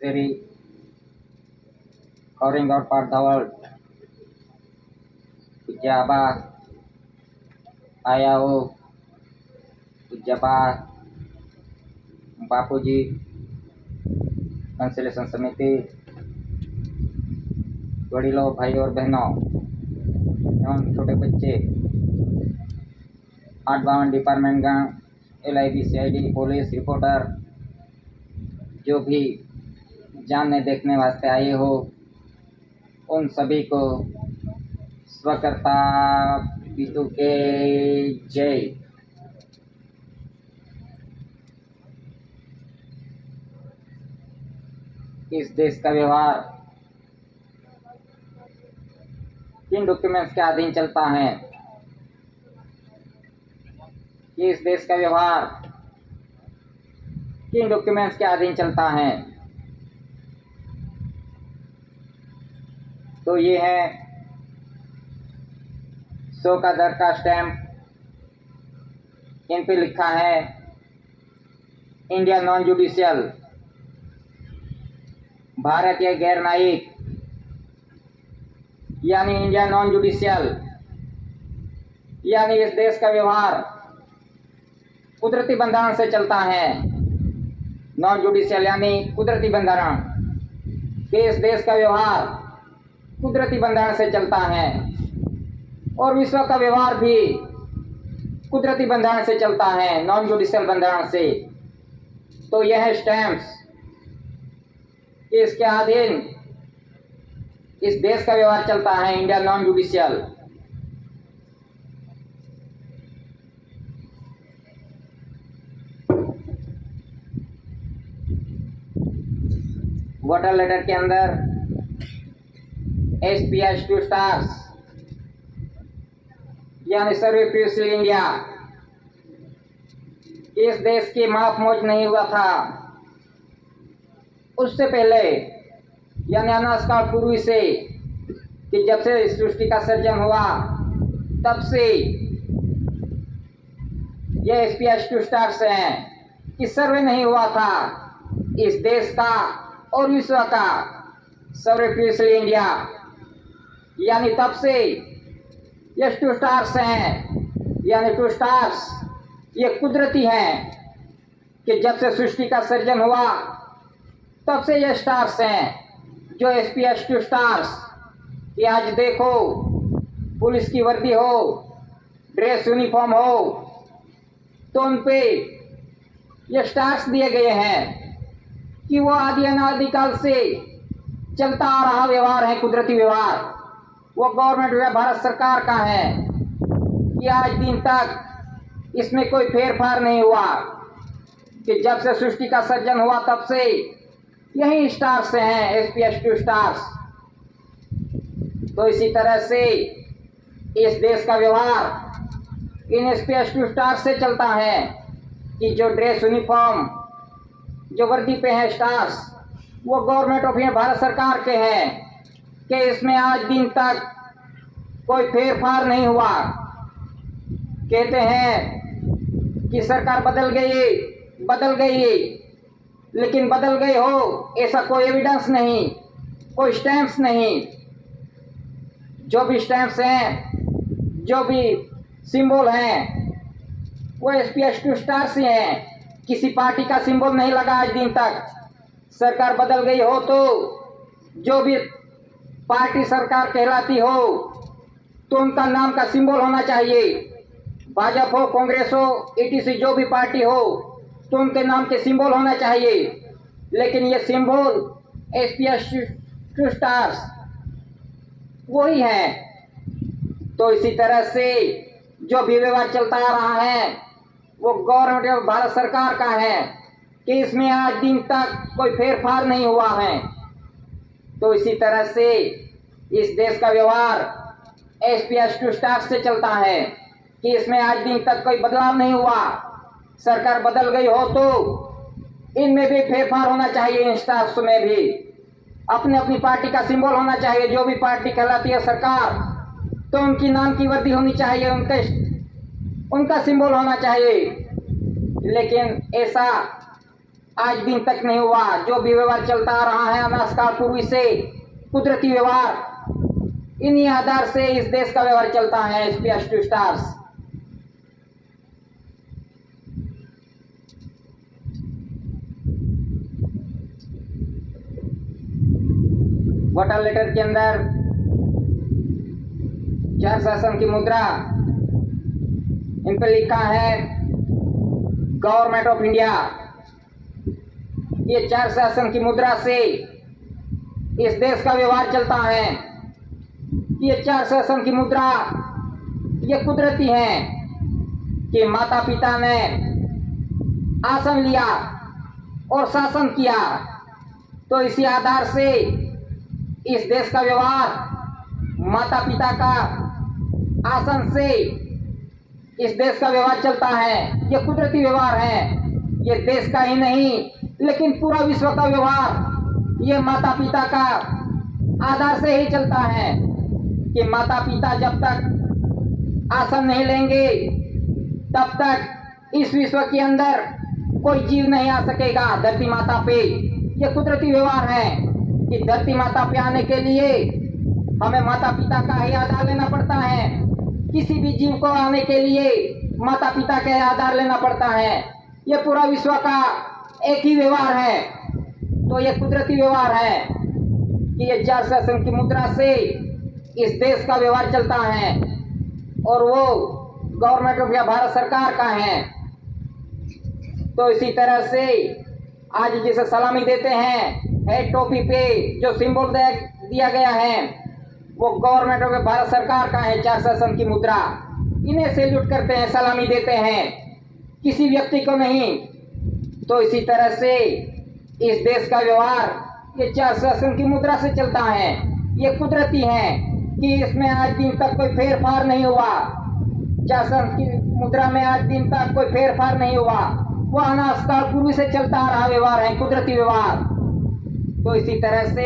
Secretary covering out part the world. Pujya Abah, Ayah, Pujya Abah, Bapu ji, consolation समिति, वडीलों, भाई और बहनों एवं छोटे बच्चे, 852 डिपार्टमेंट का LIB CID पुलिस रिपोर्टर जो भी जानने देखने वास्ते आए हो, उन सभी को स्वकर्ता पितु के जय। इस देश का व्यवहार किन डॉक्यूमेंट्स के अधीन चलता है? इस देश का व्यवहार किन डॉक्यूमेंट्स के अधीन चलता है? तो ये है 100 का दर का स्टैम्प। इन पे लिखा है इंडिया नॉन जुडिशियल, भारतीय गैर न्यायिक, यानी इंडिया नॉन जुडिशियल, यानी इस देश का व्यवहार कुदरती बंधारण से चलता है। नॉन जुडिशियल यानी कुदरती बंधारण, कि इस देश का व्यवहार कुदरती बंधारण से चलता है और विश्व का व्यवहार भी कुदरती बंधारण से चलता है, नॉन जुडिशियल बंधारण से। तो यह स्टैम्प्स इसके अधीन इस देश का व्यवहार चलता है, India non judicial. Water letter के अंदर SPS 2 स्टार्स यानी सर्वे फ्यूसिल इंडिया, इस देश की माफ मौज नहीं हुआ था। उससे पहले यानी अनाज काल पूर्व से, कि जब से सृष्टि का सर्जन हुआ तब से ये SPS 2 स्टार्स हैं कि सर्वे नहीं हुआ था इस देश का और विश्व का, सर्वे फ्यूसिल इंडिया, यानी तब से ये 2 स्टार्स हैं, यानी 2 स्टार्स ये कुदरती हैं कि जब से सृष्टि का सर्जन हुआ तब से ये स्टार्स हैं जो SPS 2 स्टार्स। कि आज देखो पुलिस की वर्दी हो, ड्रेस यूनिफॉर्म हो, तो उन पे ये स्टार्स दिए गए हैं कि वो आदि अनादिकाल से चलता आ रहा व्यवहार है, कुदरती व्यवहार। वो गवर्नमेंट व्यवहार भारत सरकार का है कि आज दिन तक इसमें कोई फेरफार नहीं हुआ, कि जब से सृष्टि का सर्जन हुआ तब से यही स्टार्स हैं, SPS 2 स्टार्स। तो इसी तरह से इस देश का व्यवहार इन SPS 2 स्टार्स से चलता है कि जो ड्रेस यूनिफॉर्म, जो वर्दी पे है स्टार्स, वो गवर्नमेंट ऑफ इंडिया भारत सरकार के हैं, कि इसमें आज दिन तक कोई फेरफार नहीं हुआ। कहते हैं कि सरकार बदल गई, लेकिन बदल गई हो ऐसा कोई एविडेंस नहीं, कोई स्टैम्प्स नहीं। जो भी स्टैम्प्स हैं, जो भी सिंबल हैं, वो SPS 2 स्टार्स ही हैं। किसी पार्टी का सिंबल नहीं लगा आज दिन तक। सरकार बदल गई हो तो जो भी पार्टी सरकार कहलाती हो तो उनका नाम का सिंबल होना चाहिए। भाजपा हो, कांग्रेस हो, ETC जो भी पार्टी हो तो उनके नाम के सिंबल होना चाहिए। लेकिन ये सिंबल SPS 2 स्टार्स वही है। तो इसी तरह से जो भी व्यवहार चलता आ रहा है वो गवर्नमेंट भारत सरकार का है कि इसमें आज दिन तक कोई फेरफार नहीं हुआ है। तो इसी तरह से इस देश का व्यवहार SPS 2 स्टार्स से चलता है कि इसमें आज दिन तक कोई बदलाव नहीं हुआ। सरकार बदल गई हो तो इनमें भी फेरफार होना चाहिए, इन स्टार्स में भी अपनी अपनी पार्टी का सिंबल होना चाहिए। जो भी पार्टी कहलाती है सरकार तो उनकी नाम की वर्दी होनी चाहिए, उनका सिंबल होना चाहिए। लेकिन ऐसा आज दिन तक नहीं हुआ। जो भी व्यवहार चलता आ रहा है अनाजकाल पूर्वी से, कुदरती व्यवहार, इन्हीं आधार से इस देश का व्यवहार चलता है। SPS two stars. Water letter के अंदर 4 शासन की मुद्रा, इन पर लिखा है गवर्नमेंट ऑफ इंडिया। ये 4 शासन की मुद्रा से इस देश का व्यवहार चलता है। ये 4 शासन की मुद्रा ये कुदरती है कि माता पिता ने आसन लिया और शासन किया, तो इसी आधार से इस देश का व्यवहार माता पिता का आसन से इस देश का व्यवहार चलता है। ये कुदरती व्यवहार है। ये देश का ही नहीं लेकिन पूरा विश्व का व्यवहार ये माता पिता का आधार से ही चलता है कि माता पिता जब तक आसन नहीं लेंगे तब तक इस विश्व के अंदर कोई जीव नहीं आ सकेगा धरती माता पे। ये कुदरती व्यवहार है कि धरती माता पे आने के लिए हमें माता पिता का ही आधार लेना पड़ता है। किसी भी जीव को आने के लिए माता पिता का आधार लेना पड़ता है। ये पूरा विश्व का एक ही व्यवहार है। तो ये कुदरती व्यवहार है कि ये 4 शासन की मुद्रा से इस देश का व्यवहार चलता है और वो गवर्नमेंट ऑफ इंडिया भारत सरकार का है। तो इसी तरह से आज जिसे सलामी देते हैं हेड टोपी पे जो सिंबल दिया गया है वो गवर्नमेंट ऑफ भारत सरकार का है। 4 शासन की मुद्रा, इन्हें सैल्यूट करते हैं, सलामी देते हैं, किसी व्यक्ति को नहीं। तो इसी तरह से इस देश का व्यवहार ये 4 शासन की मुद्रा से चलता है। ये कुदरती है कि इसमें आज दिन तक कोई फेरफार नहीं हुआ। 4 शासन की मुद्रा में आज दिन तक कोई फेरफार नहीं हुआ। वो अनाजकाल पूर्व से चलता आ रहा व्यवहार है, कुदरती व्यवहार। तो इसी तरह से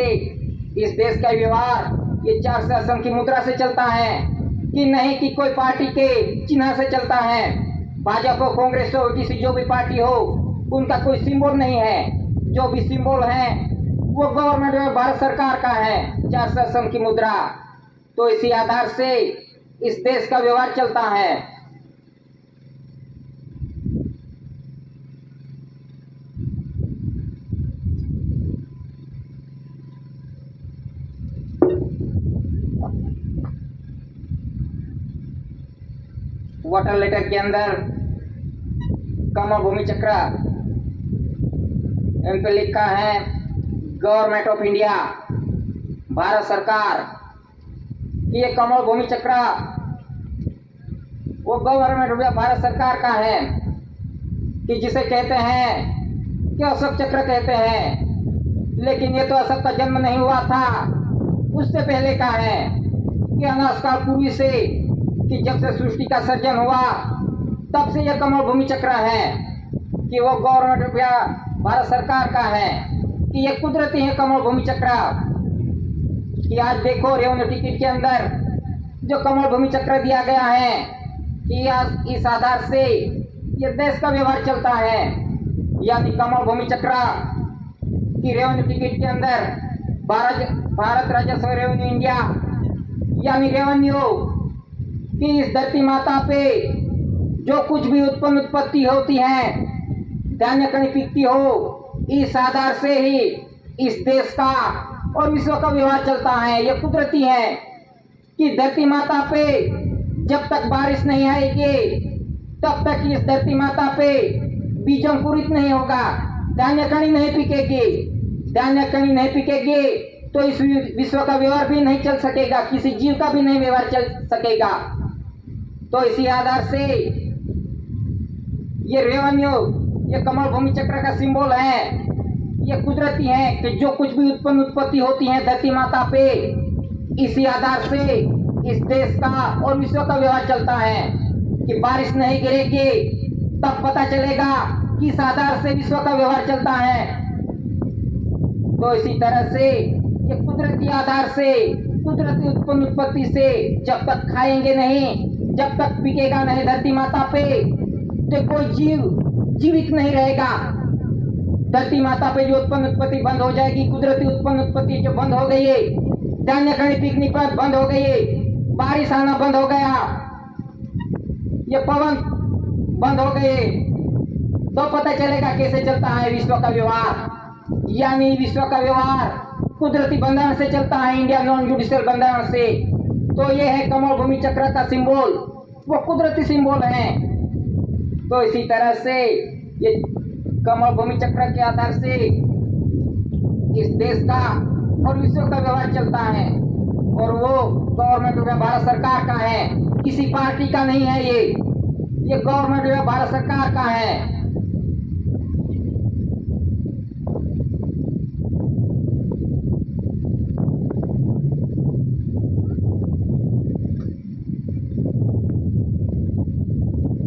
इस देश का व्यवहार ये 4 शासन की मुद्रा से चलता है कि नहीं कि कोई पार्टी के चिन्ह से चलता है। भाजपा हो, कांग्रेस हो, किसी जो भी पार्टी हो, उनका कोई सिंबल नहीं है। जो भी सिंबल है वो गवर्नमेंट में भारत सरकार का है, 4 शासन की मुद्रा। तो इसी आधार से इस देश का व्यवहार चलता है। वाटर लेटर के अंदर कमल भूमि चक्र, इन पे लिखा है गवर्नमेंट ऑफ इंडिया भारत सरकार। ये कमल भूमि चक्र वो गवर्नमेंट ऑफ भारत सरकार का है कि जिसे कहते हैं कि अशोक चक्र कहते हैं, लेकिन ये तो अशोक का जन्म नहीं हुआ था, उससे पहले का है कि अनाजकाल पूर्वी से कि जब से सृष्टि का सर्जन हुआ तब से यह कमल भूमि चक्र है कि वो गवर्नमेंट ऑफ भारत सरकार का है कि ये कुदरती है कमल भूमि चक्र। कि आज देखो रेवेन्यू टिकट के अंदर जो कमल भूमि चक्र दिया गया है कि आज इस आधार से ये देश का व्यवहार चलता है। यानी कमल भूमि चक्र की रेवेन्यू टिकट के अंदर भारत राजस्व रेवेन्यू इंडिया यानी रेवेन्यू कि इस धरती माता पे जो कुछ भी उत्पत्ति होती है, धान्य कणी पिकती हो, इस आधार से ही इस देश का और विश्व का व्यवहार चलता है। ये कुदरती है कि धरती माता पे जब तक बारिश नहीं आएगी तब तक इस धरती माता पे बीज अंकुरित नहीं होगा, धान्य कणी नहीं पिकेगी। धान्य कणी नहीं पिकेगी तो इस विश्व का व्यवहार भी नहीं चल सकेगा, किसी जीव का भी नहीं व्यवहार चल सकेगा। तो इसी आधार से ये रेवेन्यू ये कमल भूमि चक्र का सिंबल है। ये कुदरती है कि जो कुछ भी उत्पत्ति होती है धरती माता पे, इसी आधार से इस देश का और विश्व का व्यवहार चलता है कि बारिश नहीं गिरेगी तब पता चलेगा किस आधार से विश्व का व्यवहार चलता है। तो इसी तरह से ये कुदरती आधार से, कुदरती उत्पत्ति से जब तक खाएंगे नहीं, जब तक बिकेगा नहीं धरती माता पे, तो कोई जीव जीवित नहीं रहेगा। धरती माता पे जो उत्पत्ति बंद हो जाएगी, कुदरती उत्पत्ति जो बंद हो गई है, धान्य खड़ी पिकने पर बंद हो गई है, बारिश आना बंद हो गया, ये पवन बंद हो गए, तो पता चलेगा कैसे चलता है विश्व का व्यवहार। यानी विश्व का व्यवहार कुदरती बंधन से चलता है, इंडिया नॉन जुडिशियल बंधन से। तो ये है कमल भूमि चक्र का सिंबल, वो कुदरती सिंबल है। तो इसी तरह से ये कमल भूमि चक्र के आधार से इस देश का और विश्व का व्यवहार चलता है, और वो गवर्नमेंट ऑफ भारत सरकार का है, किसी पार्टी का नहीं है। ये गवर्नमेंट ऑफ भारत सरकार का है।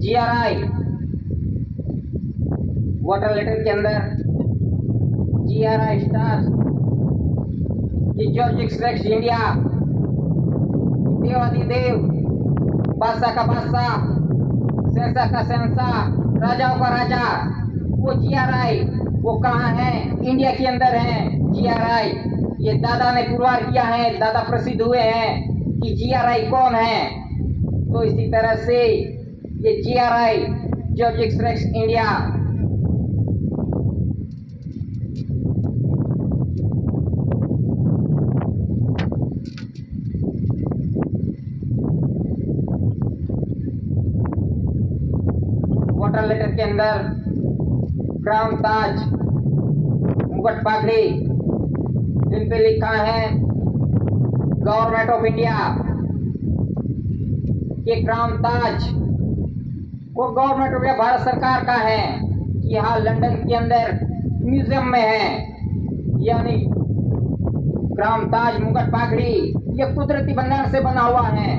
GRI वाटर लेटर के अंदर GRI स्टार्स कि जॉर्ज एक्सट्रैक्ट इंडिया, देवाधिदेव, बादशाह का बादशाह, शहंशाह का शहंशाह, राजाओं का राजा, वो GRI वो कहाँ है? इंडिया के अंदर है GRI। ये दादा ने पुरवार किया है, दादा प्रसिद्ध हुए हैं कि GRI कौन है। तो इसी तरह से ये GRI George extract India water letter के अंदर क्राउन ताज, मुकुट पागड़ी, इन पे लिखा है गवर्नमेंट ऑफ इंडिया। ये क्राउन ताज वो गवर्नमेंट ऑफ इंडिया भारत सरकार का है। यहाँ लंदन के अंदर म्यूजियम में है। यानी क्राउन ताज, मुकुट पागड़ी ये कुदरती बंधन से बना हुआ है।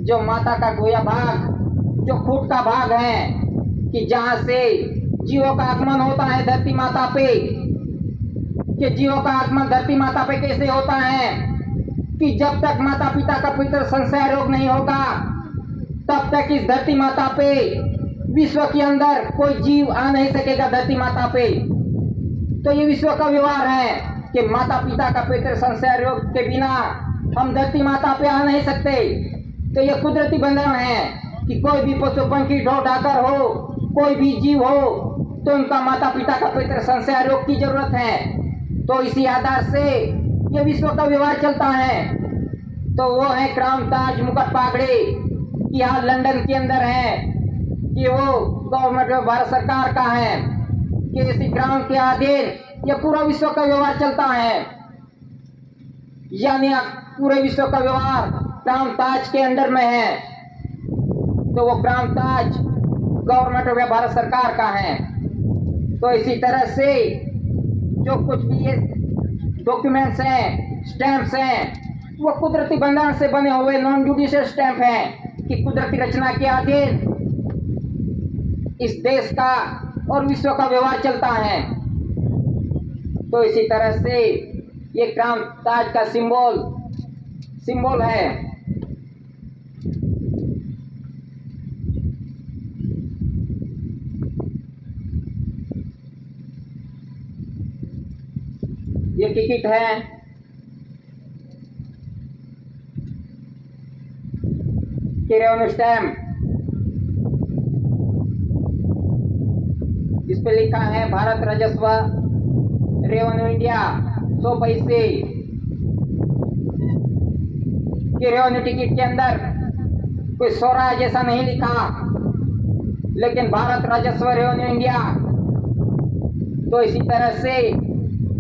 जो माता का गोया भाग, जो खूट का भाग है, कि जहाँ से जीवों का आगमन होता है धरती माता पे। कि जीवों का आगमन धरती माता पे कैसे होता है? कि जब तक माता पिता का पवित्र संशय रोग नहीं होगा, तब तक इस धरती माता पे, विश्व के अंदर कोई जीव आ नहीं सकेगा धरती माता पे। तो ये विश्व का व्यवहार है कि माता पिता का पवित्र संशय रोग के बिना हम धरती माता पे आ नहीं सकते। तो ये कुदरती बंधन है कि कोई भी पशु पंखी ढो ढाकर हो, कोई भी जीव हो, तो उनका माता पिता का पवित्र संशय रोग की जरूरत है। तो इसी आधार से ये विश्व का व्यवहार चलता है। तो वो है क्राउन ताज, मुकुट पागड़ी, यहाँ लंदन के अंदर है, कि वो गवर्नमेंट ऑफ भारत सरकार का है, कि इसी क्राउन के अधीन ये पूरा विश्व का व्यवहार चलता है। यानी पूरे विश्व का व्यवहार क्राउन ताज के अंडर में है। तो वो crown Taj government of Bharat सरकार का है। तो इसी तरह से जो कुछ भी ये डॉक्यूमेंट्स हैं, स्टैंप्स हैं, वो कुदरती बंधन से बने हुए नॉन जुडिशियल स्टैंप हैं, कि कुदरती रचना के अधीन इस देश का और विश्व का व्यवहार चलता है। तो इसी तरह से ये क्राउन ताज का सिंबल है। ये टिकट है, रेवेन्यू स्टैम्प, इस पे लिखा है भारत राजस्व रेवेन्यू इंडिया 100 पैसे। कि रेवेन्यू टिकट के अंदर कोई सोरा जैसा नहीं लिखा, लेकिन भारत राजस्व रेवेन्यू इंडिया। तो इसी तरह से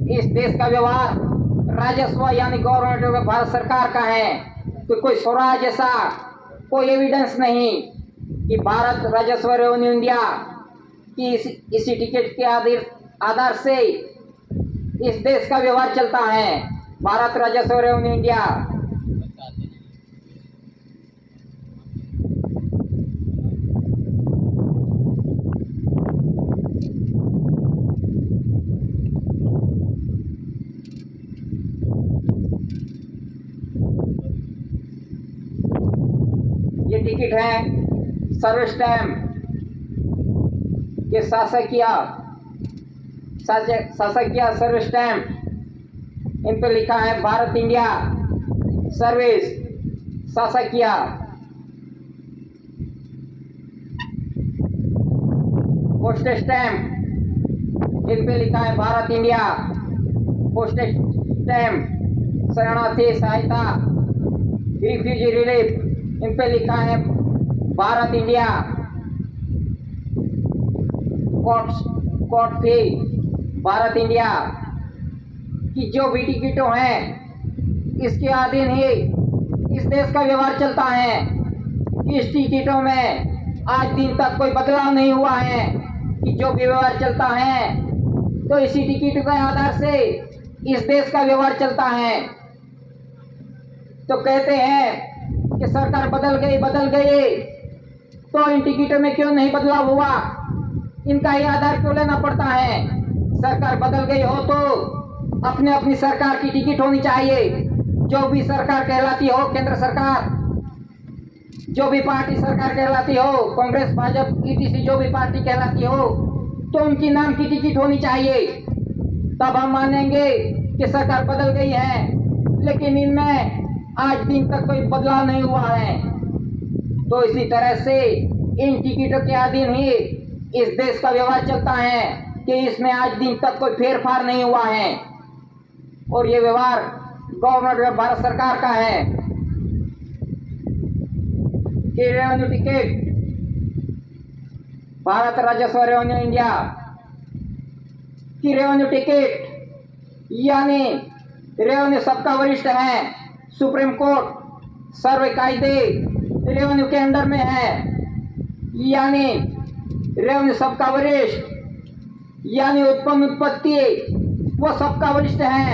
इस देश का व्यवहार राजस्व यानी गवर्नमेंट ऑफ भारत सरकार का है। तो कोई सोरा जैसा कोई एविडेंस नहीं कि भारत राजस्व रेवेन्यू इंडिया की इसी टिकट के आधार से इस देश का व्यवहार चलता है। भारत राजस्व रेवेन्यू इंडिया। ये टिकट है सर्व स्टैम्प के शासकीय शासकीय सर्विस स्टैम्प, इन पे लिखा है भारत इंडिया सर्विस शासकीय। पोस्टेज स्टैम्प, इन पे लिखा है भारत इंडिया पोस्टेज स्टैम्प शरणार्थी सहायता रिफ्यूजी रिलीफ, इन पे लिखा है Bharat India. Court fee Bharat India की जो भी टिकटों हैं इसके अधीन ही इस देश का व्यवहार चलता है। इस टिकटों में आज दिन तक कोई बदलाव नहीं हुआ है कि जो भी व्यवहार चलता है तो इसी टिकट के आधार से इस देश का व्यवहार चलता है। तो कहते हैं कि सरकार बदल गई तो इन टिकटों में क्यों नहीं बदलाव हुआ, इनका ही आधार क्यों लेना पड़ता है। सरकार बदल गई हो तो अपनी सरकार की टिकट होनी चाहिए। जो भी सरकार कहलाती हो, केंद्र सरकार, जो भी पार्टी सरकार कहलाती हो, कांग्रेस भाजपा ईटीसी जो भी पार्टी कहलाती हो, तो उनकी नाम की टिकट होनी चाहिए। तब हम मानेंगे कि सरकार बदल गई है, लेकिन इनमें आज दिन तक कोई बदलाव नहीं हुआ है। तो इसी तरह से इन टिकटों के अधीन ही इस देश का व्यवहार चलता है कि इसमें आज दिन तक कोई फेरफार नहीं हुआ है। और ये व्यवहार गवर्नमेंट भारत सरकार का है कि रेवेन्यू टिकट, भारत राजस्व रेवेन्यू इंडिया की रेवेन्यू टिकट यानी रेवेन्यू सबका वरिष्ठ है। सुप्रीम कोर्ट सर्व कायदे रेवेन्यू के अंडर में है, यानी रेवेन्यू सबका वरिष्ठ यानी उत्पन्न उत्पत्ति वो सबका वरिष्ठ है,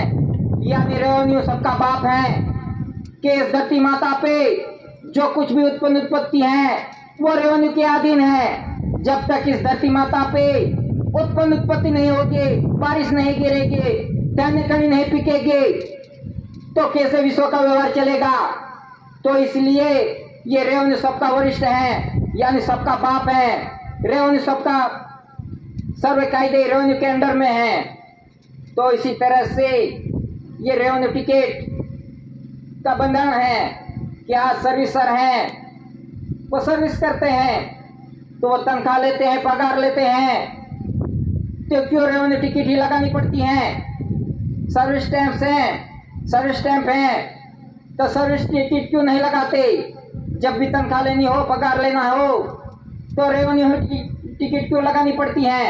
यानी रेवेन्यू सबका बाप है कि इस धरती माता पे जो कुछ भी उत्पन्न उत्पत्ति है वो रेवेन्यू के अधीन है। जब तक इस धरती माता पे उत्पन्न उत्पत्ति नहीं होगी, बारिश नहीं गिरेगी, धान्य कहीं नहीं पिकेगी, तो कैसे विश्व का व्यवहार चलेगा। तो इसलिए ये रेवेन्यू सबका वरिष्ठ है यानी सबका बाप है। रेवेन्यू सबका सर्व कायदे रेवेन्यू के अंडर में है। तो इसी तरह से ये रेवेन्यू टिकट का बंधन है कि आज सर्विसर हैं, वो सर्विस करते हैं तो वो तनख्वाह लेते हैं, पगार लेते हैं, तो क्यों रेवेन्यू टिकट ही लगानी पड़ती है। सर्विस स्टैंप है तो सर्विस टिकट क्यों नहीं लगाते। जब भी तनख्वाह लेनी हो, पगार लेना हो तो रेवेन्यू टिकट क्यों लगानी पड़ती है।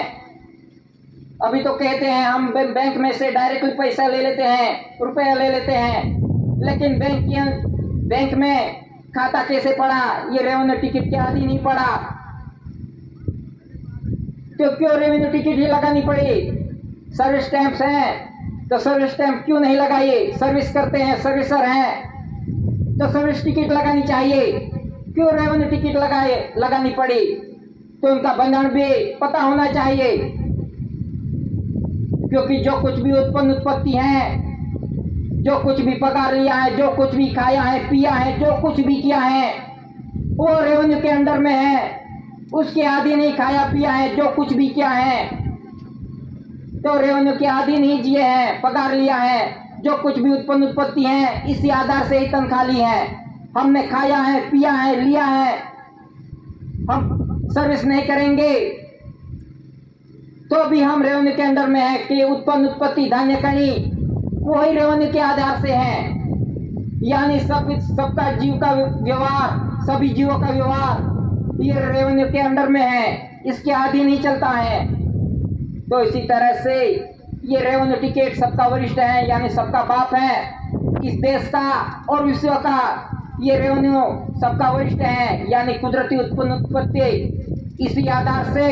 अभी तो कहते हैं हम बैंक में से डायरेक्टली पैसा ले लेते हैं, रुपया ले लेते हैं, लेकिन बैंक में खाता कैसे पड़ा, ये रेवेन्यू टिकट के अधीन नहीं पड़ा, तो क्यों रेवेन्यू टिकट ही लगानी पड़ी। सर्विस स्टैंप्स हैं तो सर्विस स्टैंप क्यों नहीं लगाइए। सर्विस करते हैं, सर्विसर हैं तो सर्विस टिकट लगानी चाहिए, क्यों रेवेन्यू टिकट लगानी पड़ी। तो उनका बंधन भी पता होना चाहिए, क्योंकि जो कुछ भी उत्पन्न उत्पत्ति है, जो कुछ भी पगार लिया है, जो कुछ भी खाया है, पिया है, जो कुछ भी किया है वो रेवेन्यू के अंडर में है। उसके अधीन ही खाया पिया है, जो कुछ भी किया है तो रेवेन्यू के अधीन ही जिए हैं, पगार लिया है। जो कुछ भी उत्पन्न उत्पत्ति है इसी आधार से ही तनख्वाह ली है। हमने खाया है, पिया है, लिया है, हम सर्विस नहीं करेंगे तो भी हम रेवेन्यू के अंडर में है कि उत्पन्न उत्पत्ति धान्य कणी वही रेवेन्यू के आधार से है। यानी सबका जीव का व्यवहार, सभी जीवों का व्यवहार ये रेवेन्यू के अंडर में है, इसके अधीन ही चलता है। तो इसी तरह से ये रेवेन्यू टिकट सबका वरिष्ठ है यानी सबका बाप है। इस देश का और विश्व का ये रेवेन्यू सबका वरिष्ठ है यानी कुदरती उत्पन्न उत्पत्ति, इसी आधार से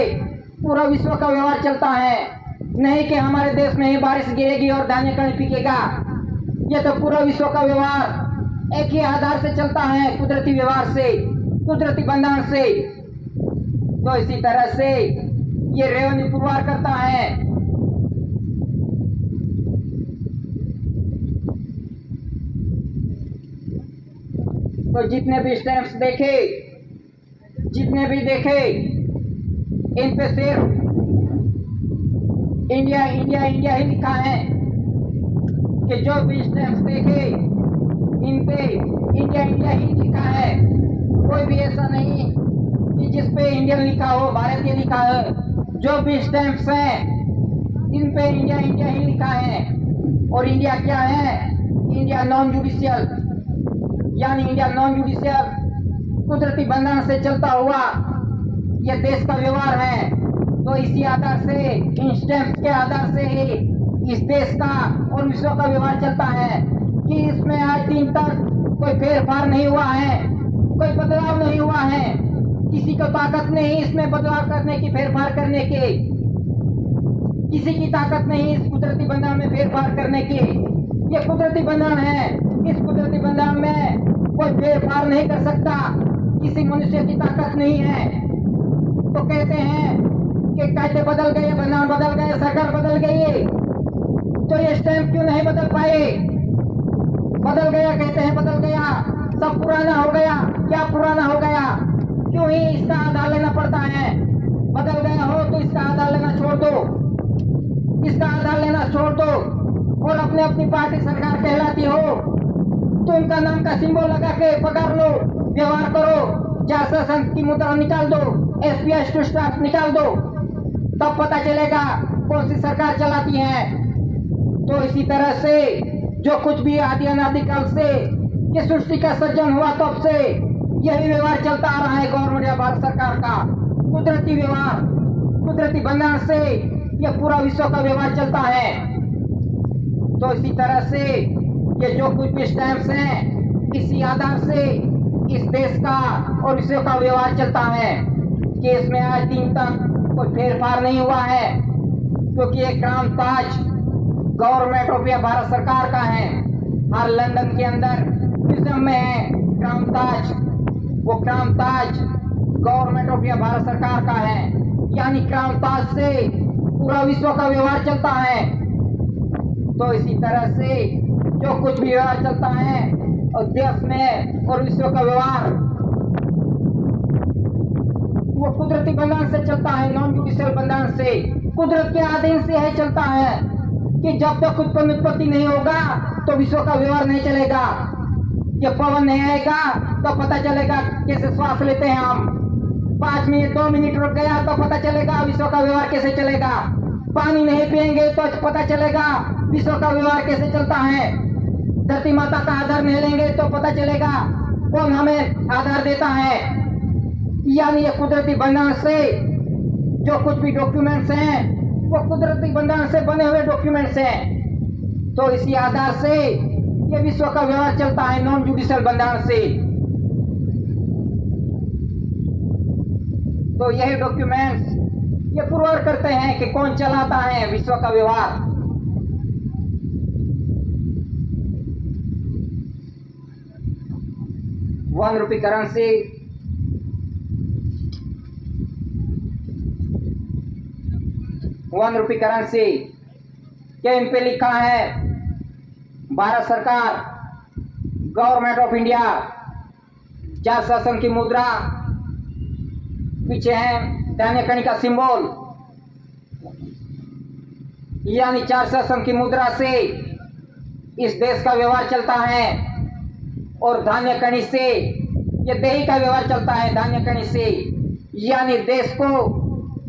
पूरा विश्व का व्यवहार चलता है। नहीं कि हमारे देश में ही बारिश गिरेगी और धान्य कहीं पिकेगा, ये तो पूरा विश्व का व्यवहार एक ही आधार से चलता है, कुदरती व्यवहार से, कुदरती बंधन से। तो इसी तरह से ये रेवेन्यू पुरवार करता है। तो जितने भी स्टैंप्स देखे, इन पे सिर्फ इंडिया इंडिया इंडिया ही लिखा है कि जो भी स्टैम्प्स देखे इन पे इंडिया इंडिया ही लिखा है। कोई भी ऐसा नहीं कि जिस पे इंडियन लिखा हो, भारतीय लिखा है। जो भी स्टैम्प्स हैं इन पे इंडिया इंडिया ही लिखा है। और इंडिया क्या है? इंडिया नॉन जुडिशियल, यानी इंडिया नॉन जुडिशियल कुदरती बंधन से चलता हुआ यह देश का व्यवहार है। तो इसी आधार से, इन स्टैम्प्स के आधार से ही इस देश का और विश्व का व्यवहार चलता है कि इसमें आज दिन तक कोई फेरफार नहीं हुआ है, कोई बदलाव नहीं हुआ है। किसी को ताकत नहीं इसमें बदलाव करने की, फेरफार करने की। किसी की ताकत नहीं इस कुदरती बंधन में फेरफार करने की। ये कुदरती बंधन है, इस कुदरती बंधन में कोई फेरफार नहीं कर सकता। किसी मनुष्य की ताकत नहीं है। तो कहते हैं कि कायदे बदल गए, बंधन बदल गए, सरकार बदल गई, तो ये स्टैम्प क्यों नहीं बदल पाए? बदल गया कहते हैं, बदल गया, सब पुराना हो गया। क्या पुराना हो गया? क्यों ही इसका आधार लेना पड़ता है? बदल गया हो तो इसका आधार लेना छोड़ दो, इसका आधार लेना छोड़ दो और अपने अपनी पार्टी सरकार कहलाती हो तो उनका नाम का सिंबल लगा के पकड़ लो, व्यवहार करो। शासन की मुद्रा निकाल दो, एसपीआई टू स्टाफ निकाल दो, तब पता चलेगा कौन सी सरकार चलाती है। तो इसी तरह से जो कुछ भी आदि अनादि काल से ये सृष्टि का सृजन हुआ तब से यही व्यवहार चलता आ रहा है गवर्नमेंट या भारत सरकार का। कुदरती व्यवहार, कुदरती बंधन से यह पूरा विश्व का व्यवहार चलता है। तो इसी तरह से ये जो कुछ भी स्टैम्प्स हैं, इसी आधार से इस देश का और विश्व का व्यवहार चलता है कि इसमें आज दिन तक कोई फेरफार नहीं हुआ है, क्योंकि ये crown Taj government of India Bharat सरकार का है। हर लंदन के अंदर म्यूजियम में है क्राउन ताज। वो crown Taj government of India Bharat सरकार का है, यानी क्राउन ताज से पूरा विश्व का व्यवहार चलता है। तो इसी तरह से जो कुछ भी व्यवहार चलता है और देश में और विश्व का व्यवहार वो कुदरती बंधन से चलता है, नॉन जुडिशियल बंधन से, कुदरत के अधीन से है चलता है कि जब तक उत्पत्ति नहीं होगा तो विश्व का व्यवहार नहीं चलेगा। जब पवन नहीं आएगा तो पता चलेगा कैसे श्वास लेते हैं हम। 5 मिनट 2 मिनट रुक गया तो पता चलेगा विश्व का व्यवहार कैसे चलेगा। पानी नहीं पिएंगे तो पता चलेगा विश्व का व्यवहार कैसे चलता है। धरती माता का आधार नहीं लेंगे तो पता चलेगा कौन हमें आधार देता है। यानी ये कुदरती बंधन से जो कुछ भी डॉक्यूमेंट्स हैं वो कुदरती बंधन से बने हुए डॉक्यूमेंट्स हैं। तो इसी आधार से ये विश्व का व्यवहार चलता है नॉन जुडिशियल बंधन से। तो यही डॉक्यूमेंट्स ये पुरवार करते हैं कि कौन चलाता है विश्व का व्यवहार। ₹1 करेंसी, ₹1 करेंसी के इन पे लिखा है भारत सरकार, गवर्नमेंट ऑफ इंडिया। 4 शासन की मुद्रा, पीछे है धान्य कणी का सिंबल, यानी 4 शासन की मुद्रा से इस देश का व्यवहार चलता है। और धान्य कणी से ये दही का व्यवहार चलता है। धान्य कणी से यानी देश को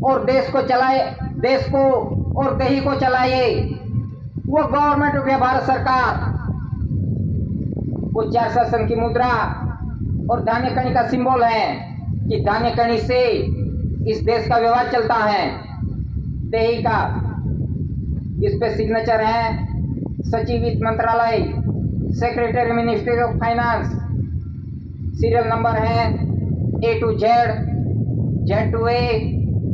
और देश को चलाए, देश को और दही को चलाए वो गवर्नमेंट ऑफ भारत सरकार। वो 4 शासन की मुद्रा और धान्य कणी का सिंबल है कि धान्य कणी से इस देश का व्यवहार चलता है, दही का। इस पे सिग्नेचर है सचिव वित्त मंत्रालय, secretary ministry of finance. Serial number है A to Z, Z to A,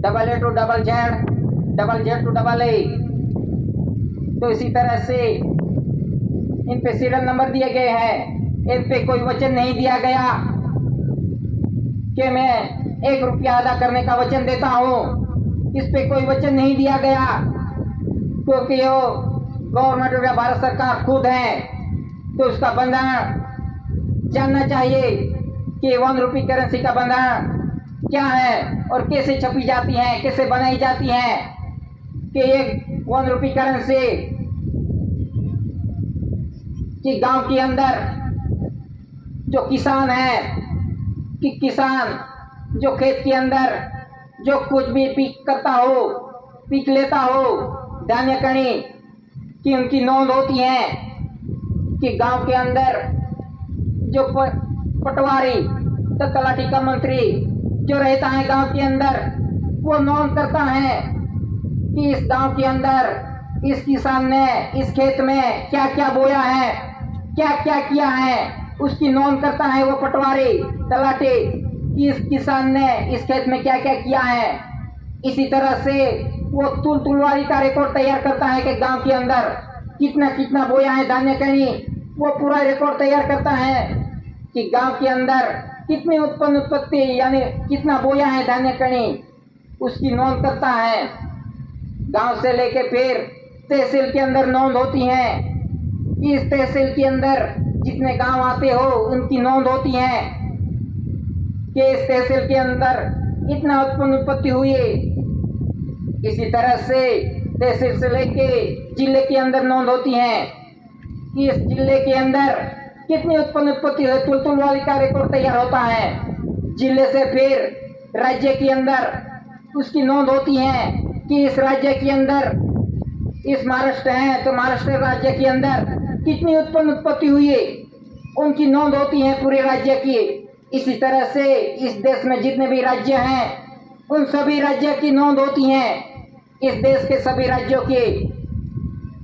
AA to ZZ, ZZ to AA। तो इसी तरह से इन पे सीरियल नंबर दिए गए हैं। इन पे कोई वचन नहीं दिया गया कि मैं ₹1 अदा करने का वचन देता हूँ। इस पे कोई वचन नहीं दिया गया क्योंकि वो गवर्नमेंट ऑफ भारत सरकार खुद है। तो उसका बंधन जानना चाहिए कि ₹1 करेंसी का बंधन क्या है और कैसे छपी जाती है, कैसे बनाई जाती है, कि ये ₹1 करेंसी कि गांव के अंदर जो किसान है कि किसान जो खेत के अंदर जो कुछ भी पीक करता हो, पीक लेता हो, धान्य कणी की उनकी नोंद होती है कि गांव के अंदर जो पटवारी तो तलाटी का मंत्री जो रहता है गांव के अंदर, वो नोंद करता है कि इस गांव के अंदर इस किसान ने इस खेत में क्या क्या बोया है, क्या क्या किया है, उसकी नोंद करता है वो पटवारी तलाटी कि इस किसान ने इस खेत में क्या क्या किया है। इसी तरह से वो तुलवारी का रिकॉर्ड तैयार करता है कि गांव के अंदर कितना कितना बोया है धान्य कणी, वो पूरा रिकॉर्ड तैयार करता है कि गांव के अंदर कितनी उत्पत्ति यानी कितना बोया है धान्य कणी, उसकी नोंद करता है। गांव से लेके फिर तहसील के अंदर नोंद होती है कि इस तहसील के अंदर जितने गांव आते हो उनकी नोंद होती है कि इस तहसील के अंदर इतना उत्पत्ति हुई। इसी तरह से तहसील से लेके जिले के अंदर नोंद होती है कि इस जिले के अंदर कितनी उत्पत्ति है, तुलवारी का रिकॉर्ड तैयार होता है। जिले से फिर राज्य के अंदर उसकी नोंद होती है कि इस राज्य के अंदर इस महाराष्ट्र है तो महाराष्ट्र राज्य के अंदर कितनी उत्पत्ति हुई है, उनकी नोंद होती है पूरे राज्य की। इसी तरह से इस देश में जितने भी राज्य हैं उन सभी राज्य की नोंद होती है, इस देश के सभी राज्यों की।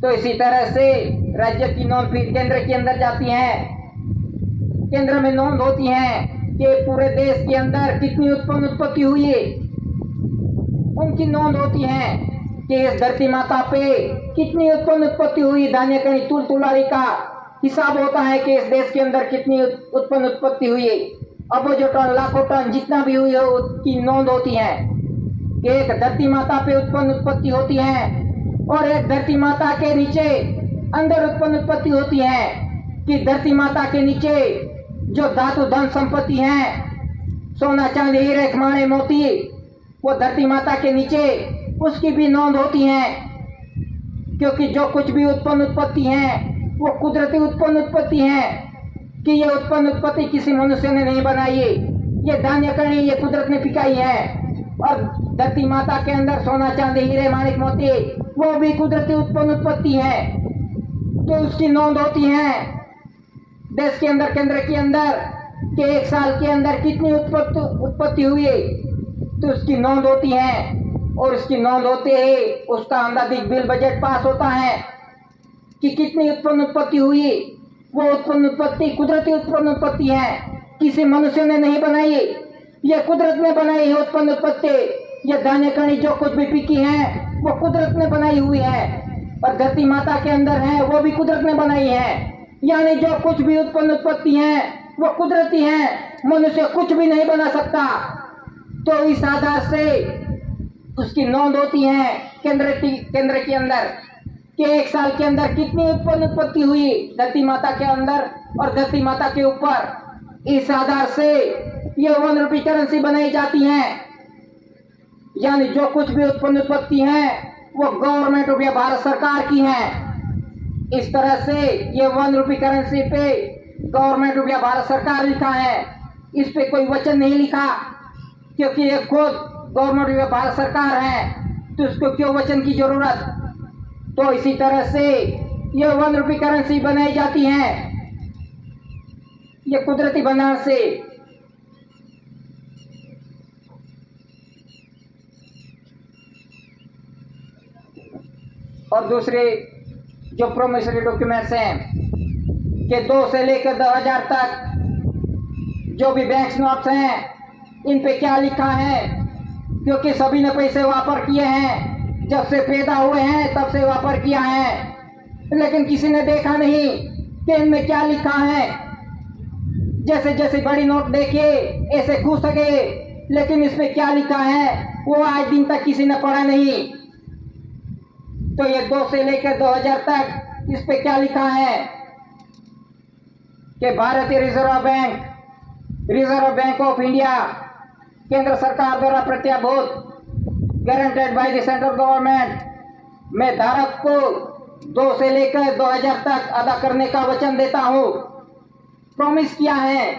तो इसी तरह से राज्य की नोंद फिर केंद्र के अंदर जाती है, केंद्र में नोंद होती है कि पूरे देश के अंदर कितनी उत्पत्ति हुई है, उनकी नोंद होती है कि इस धरती माता पे कितनी उत्पत्ति हुई धान्य कणी, तुलवारी का हिसाब होता है कि इस देश के अंदर कितनी उत्पत्ति हुई है। अबजों टन लाखों टन जितना भी हुई हो उसकी नोंद होती है कि एक धरती माता पे उत्पत्ति होती है और एक धरती माता के नीचे अंदर उत्पत्ति होती है कि धरती माता के नीचे जो धातु धन संपत्ति है, सोना चांदी हीरे माणे मोती, वो धरती माता के नीचे उसकी भी नोंद होती है। क्योंकि जो कुछ भी उत्पत्ति है वो कुदरती उत्पत्ति है कि ये उत्पत्ति किसी मनुष्य ने नहीं बनाई है, ये धान्य कणी ये कुदरत ने पिकाई है। और धरती माता के अंदर सोना चांदी हीरे माणिक मोती वो भी कुदरती उत्पत्ति है, तो उसकी नोंद होती है देश के अंदर, केंद्र के अंदर कि एक साल के अंदर कितनी उत्पत्ति हुई है, तो उसकी नोंद होती है। और उसकी नोंद होते ही उसका अंदाजित बिल बजट पास होता है कि कितनी उत्पत्ति हुई। वो उत्पत्ति कुदरती उत्पत्ति है, किसी मनुष्य ने नहीं बनाई, ये कुदरत ने बनाई है उत्पत्ति। ये धान्य कणी जो कुछ भी पिकी है वो कुदरत ने बनाई हुई है, और धरती माता के अंदर है वो भी कुदरत ने बनाई है। यानी जो कुछ भी उत्पत्ति है वो कुदरती है, मनुष्य कुछ भी नहीं बना सकता। तो इस आधार से उसकी नोंद होती है केंद्र के अंदर कि एक साल के अंदर कितनी उत्पत्ति हुई धरती माता के अंदर और धरती माता के ऊपर। इस आधार से ये ₹1 करेंसी बनाई जाती है। यानी जो कुछ भी उत्पत्ति है वो गवर्नमेंट ऑफ भारत सरकार की है। इस तरह से ये ₹1 करेंसी पे गवर्नमेंट ऑफ भारत सरकार लिखा है, इस पे कोई वचन नहीं लिखा, क्योंकि ये खुद गवर्नमेंट ऑफ भारत सरकार है, तो उसको क्यों वचन की जरूरत। तो इसी तरह से ये ₹1 करेंसी बनाई जाती है, ये कुदरती बनावट से। और दूसरे जो प्रोमिसरी डॉक्यूमेंट्स हैं कि 2 से लेकर 2000 तक जो भी बैंक नोट्स हैं इन पे क्या लिखा है, क्योंकि सभी ने पैसे वापर किए हैं, जब से पैदा हुए हैं तब से वापर किया है, लेकिन किसी ने देखा नहीं कि इनमें क्या लिखा है। जैसे जैसे बड़ी नोट देखे ऐसे खुश गए, लेकिन इसमें क्या लिखा है वो आज दिन तक किसी ने पढ़ा नहीं। तो ये 2 से लेकर 2000 तक इस पे क्या लिखा है कि भारतीय रिजर्व बैंक ऑफ इंडिया केंद्र सरकार द्वारा प्रत्याभूत, guaranteed by the central government, मैं धारक को 2 से लेकर 2000 तक अदा करने का वचन देता हूँ। प्रॉमिस दिया है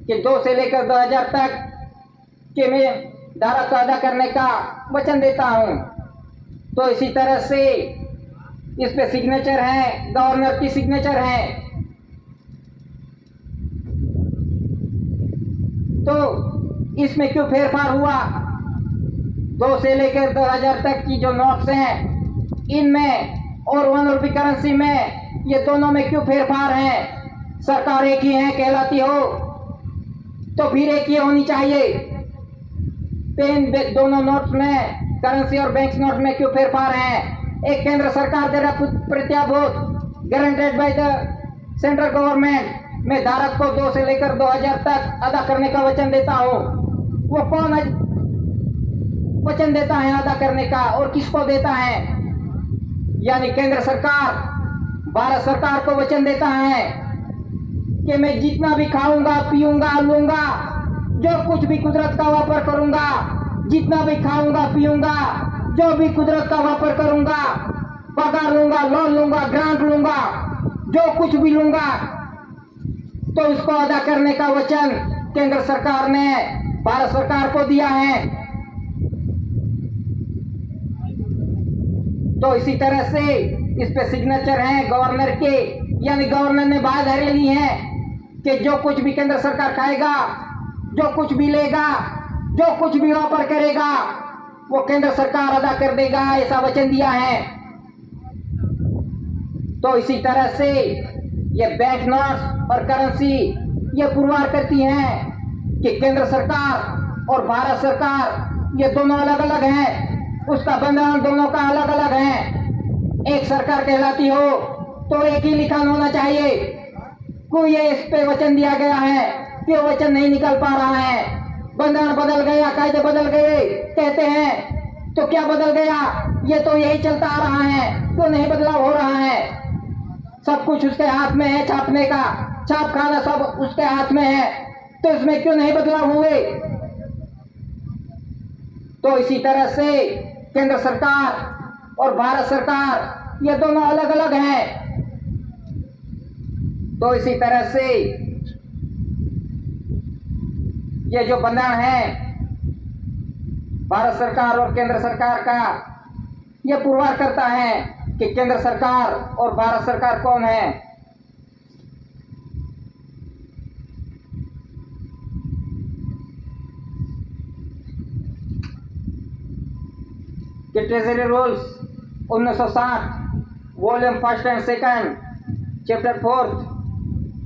कि 2 से लेकर 2000 तक के मैं धारक को अदा करने का वचन देता हूँ। तो इसी तरह से इस पे सिग्नेचर है, गवर्नर की सिग्नेचर है। तो इसमें क्यों फेरफार हुआ? 2 से लेकर 2000 तक की जो नोट्स हैं इनमें और 1 रुपये करेंसी में, ये दोनों में क्यों फेरफार है? सरकार एक ही है कहलाती हो तो फिर एक ही होनी चाहिए। पेन दोनों नोट्स में, करेंसी और बैंक नोट में क्यों फेरफार है? एक केंद्र सरकार द्वारा प्रत्याभूत guaranteed by the central government, मैं धारक को 2 से लेकर 2000 तक अदा करने का वचन देता हूँ। वो कौन वचन देता है अदा करने का और किसको देता है? यानी केंद्र सरकार भारत सरकार को वचन देता है कि मैं जितना भी खाऊंगा, पीऊंगा, लूंगा, जो कुछ भी कुदरत का वापर करूंगा, जितना भी खाऊंगा, पीऊंगा, जो भी कुदरत का वापर करूंगा, पगार लूंगा, लोन लूंगा, ग्रांट लूंगा, जो कुछ भी लूंगा, तो उसको अदा करने का वचन केंद्र सरकार ने भारत सरकार को दिया है। तो इसी तरह से इस पे सिग्नेचर है गवर्नर के, यानी गवर्नर ने बाध्यता ली है कि जो कुछ भी केंद्र सरकार खाएगा, जो कुछ भी लेगा, जो कुछ भी वापर करेगा, वो केंद्र सरकार अदा कर देगा, ऐसा वचन दिया है। तो इसी तरह से ये बैंक नोट्स और करेंसी ये पुरवार करती हैं कि केंद्र सरकार और भारत सरकार ये दोनों अलग अलग हैं, उसका बंधन दोनों का अलग अलग है। एक सरकार कहलाती हो तो एक ही लिखा होना चाहिए। कोई ये इस पे वचन दिया गया है कि वो वचन नहीं निकल पा रहा है, बंधन बदल गया, कायदे बदल गए कहते हैं, तो क्या बदल गया? ये तो यही चलता आ रहा है, तो नहीं बदलाव हो रहा है। सब कुछ उसके हाथ में है, छापने का, छाप खाना सब उसके हाथ में है, तो इसमें क्यों नहीं बदलाव हुए? तो इसी तरह से केंद्र सरकार और भारत सरकार ये दोनों अलग अलग हैं। तो इसी तरह से ये जो बंधन है भारत सरकार और केंद्र सरकार का, ये पुरवार करता है कि केंद्र सरकार और भारत सरकार कौन है। कि treasury rules 1960 volume 1 and 2 chapter 4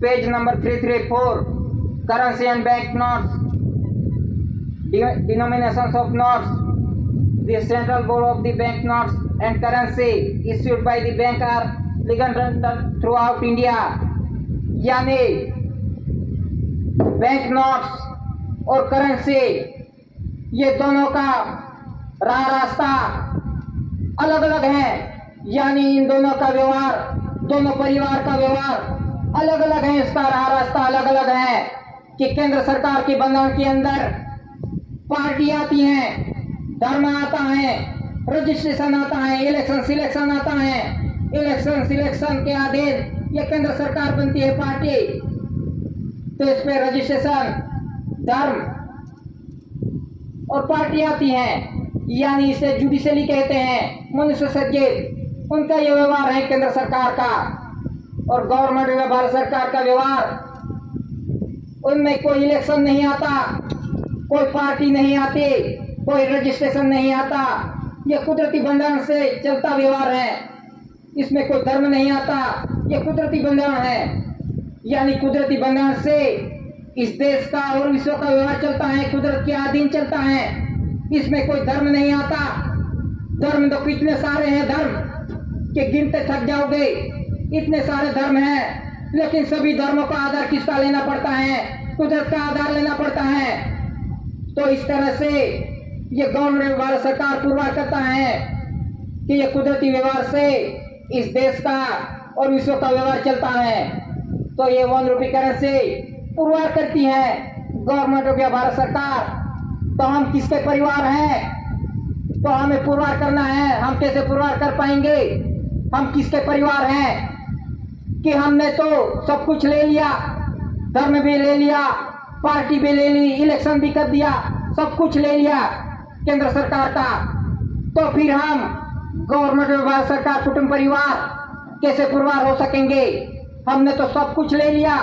page number 334 currency and bank notes denominations of notes, the central board of the bank notes and currency issued by the bank are legal throughout India। यानी bank notes और currency ये दोनों का रास्ता अलग अलग है, यानी इन दोनों का व्यवहार, दोनों परिवार का व्यवहार अलग अलग है, इसका रास्ता अलग अलग है। कि केंद्र सरकार के बंधन के अंदर पार्टी आती है, धर्म आता है, रजिस्ट्रेशन आता है, इलेक्शन सिलेक्शन आता है, इलेक्शन सिलेक्शन के अधीन ये केंद्र सरकार बनती है पार्टी। तो इस पे रजिस्ट्रेशन, धर्म और पार्टी आती है, यानी इसे जुडिशरी कहते हैं, मनुष्य सचिव, उनका ये व्यवहार है केंद्र सरकार का। और गवर्नमेंट में भारत सरकार का व्यवहार, उनमें कोई इलेक्शन नहीं आता, कोई पार्टी नहीं आती, कोई रजिस्ट्रेशन नहीं आता, ये कुदरती बंधन से चलता व्यवहार है। इसमें कोई धर्म नहीं आता, ये कुदरती बंधन है। यानी कुदरती बंधन से इस देश का और विश्व का व्यवहार चलता है, कुदरत के अधीन चलता है। इसमें कोई धर्म नहीं आता। धर्म तो कितने सारे हैं, धर्म के गिनते थक जाओगे, इतने सारे धर्म हैं, लेकिन सभी धर्मों का आधार किसका लेना पड़ता है? कुदरत का आधार लेना पड़ता है। तो इस तरह से ये गवर्नमेंट भारत सरकार पुरवार करता है कि ये कुदरती व्यवहार से इस देश का और विश्व का व्यवहार चलता है। तो ये 1 रुपये करेंसी पुरवार करती है गवर्नमेंट ऑफ भारत सरकार। तो हम किसके परिवार हैं? तो हमें पुरवार करना है। हम कैसे पुरवार कर पाएंगे? हम किसके परिवार हैं कि हमने तो सब कुछ ले लिया, धर्म भी ले लिया, पार्टी भी ले ली, इलेक्शन भी कर दिया, सब कुछ ले लिया केंद्र सरकार का, तो फिर हम गवर्नमेंट भारत सरकार कुटुंब परिवार कैसे पुरवार हो सकेंगे? हमने तो सब कुछ ले लिया,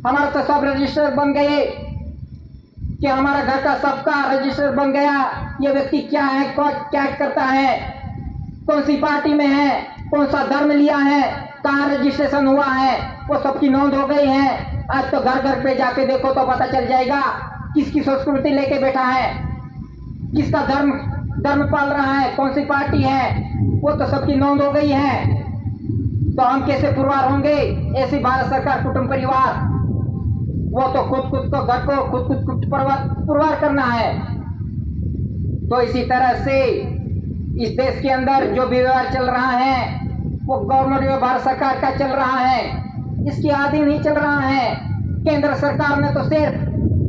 हमारा तो सब रजिस्टर बन गए कि हमारा घर का सबका रजिस्टर बन गया। ये व्यक्ति क्या है, क्या करता है, कौन सी पार्टी में है, कौन सा धर्म लिया है, कहाँ रजिस्ट्रेशन हुआ है, वो सबकी नोंद हो गई है। आज तो घर घर पे जाके देखो तो पता चल जाएगा किसकी संस्कृति लेके बैठा है, किसका धर्म पाल रहा है, कौन सी पार्टी है, वो तो सबकी नोंद हो गई है। तो हम कैसे पुरवार होंगे? ऐसी भारत सरकार कुटुंब परिवार, वो तो खुद को घर को खुद पुरवार करना है। तो इसी तरह से इस देश के अंदर जो भी व्यवहार चल रहा है वो गवर्नमेंट भारत सरकार का चल रहा है, इसके अधीन ही चल रहा है। केंद्र सरकार ने तो सिर्फ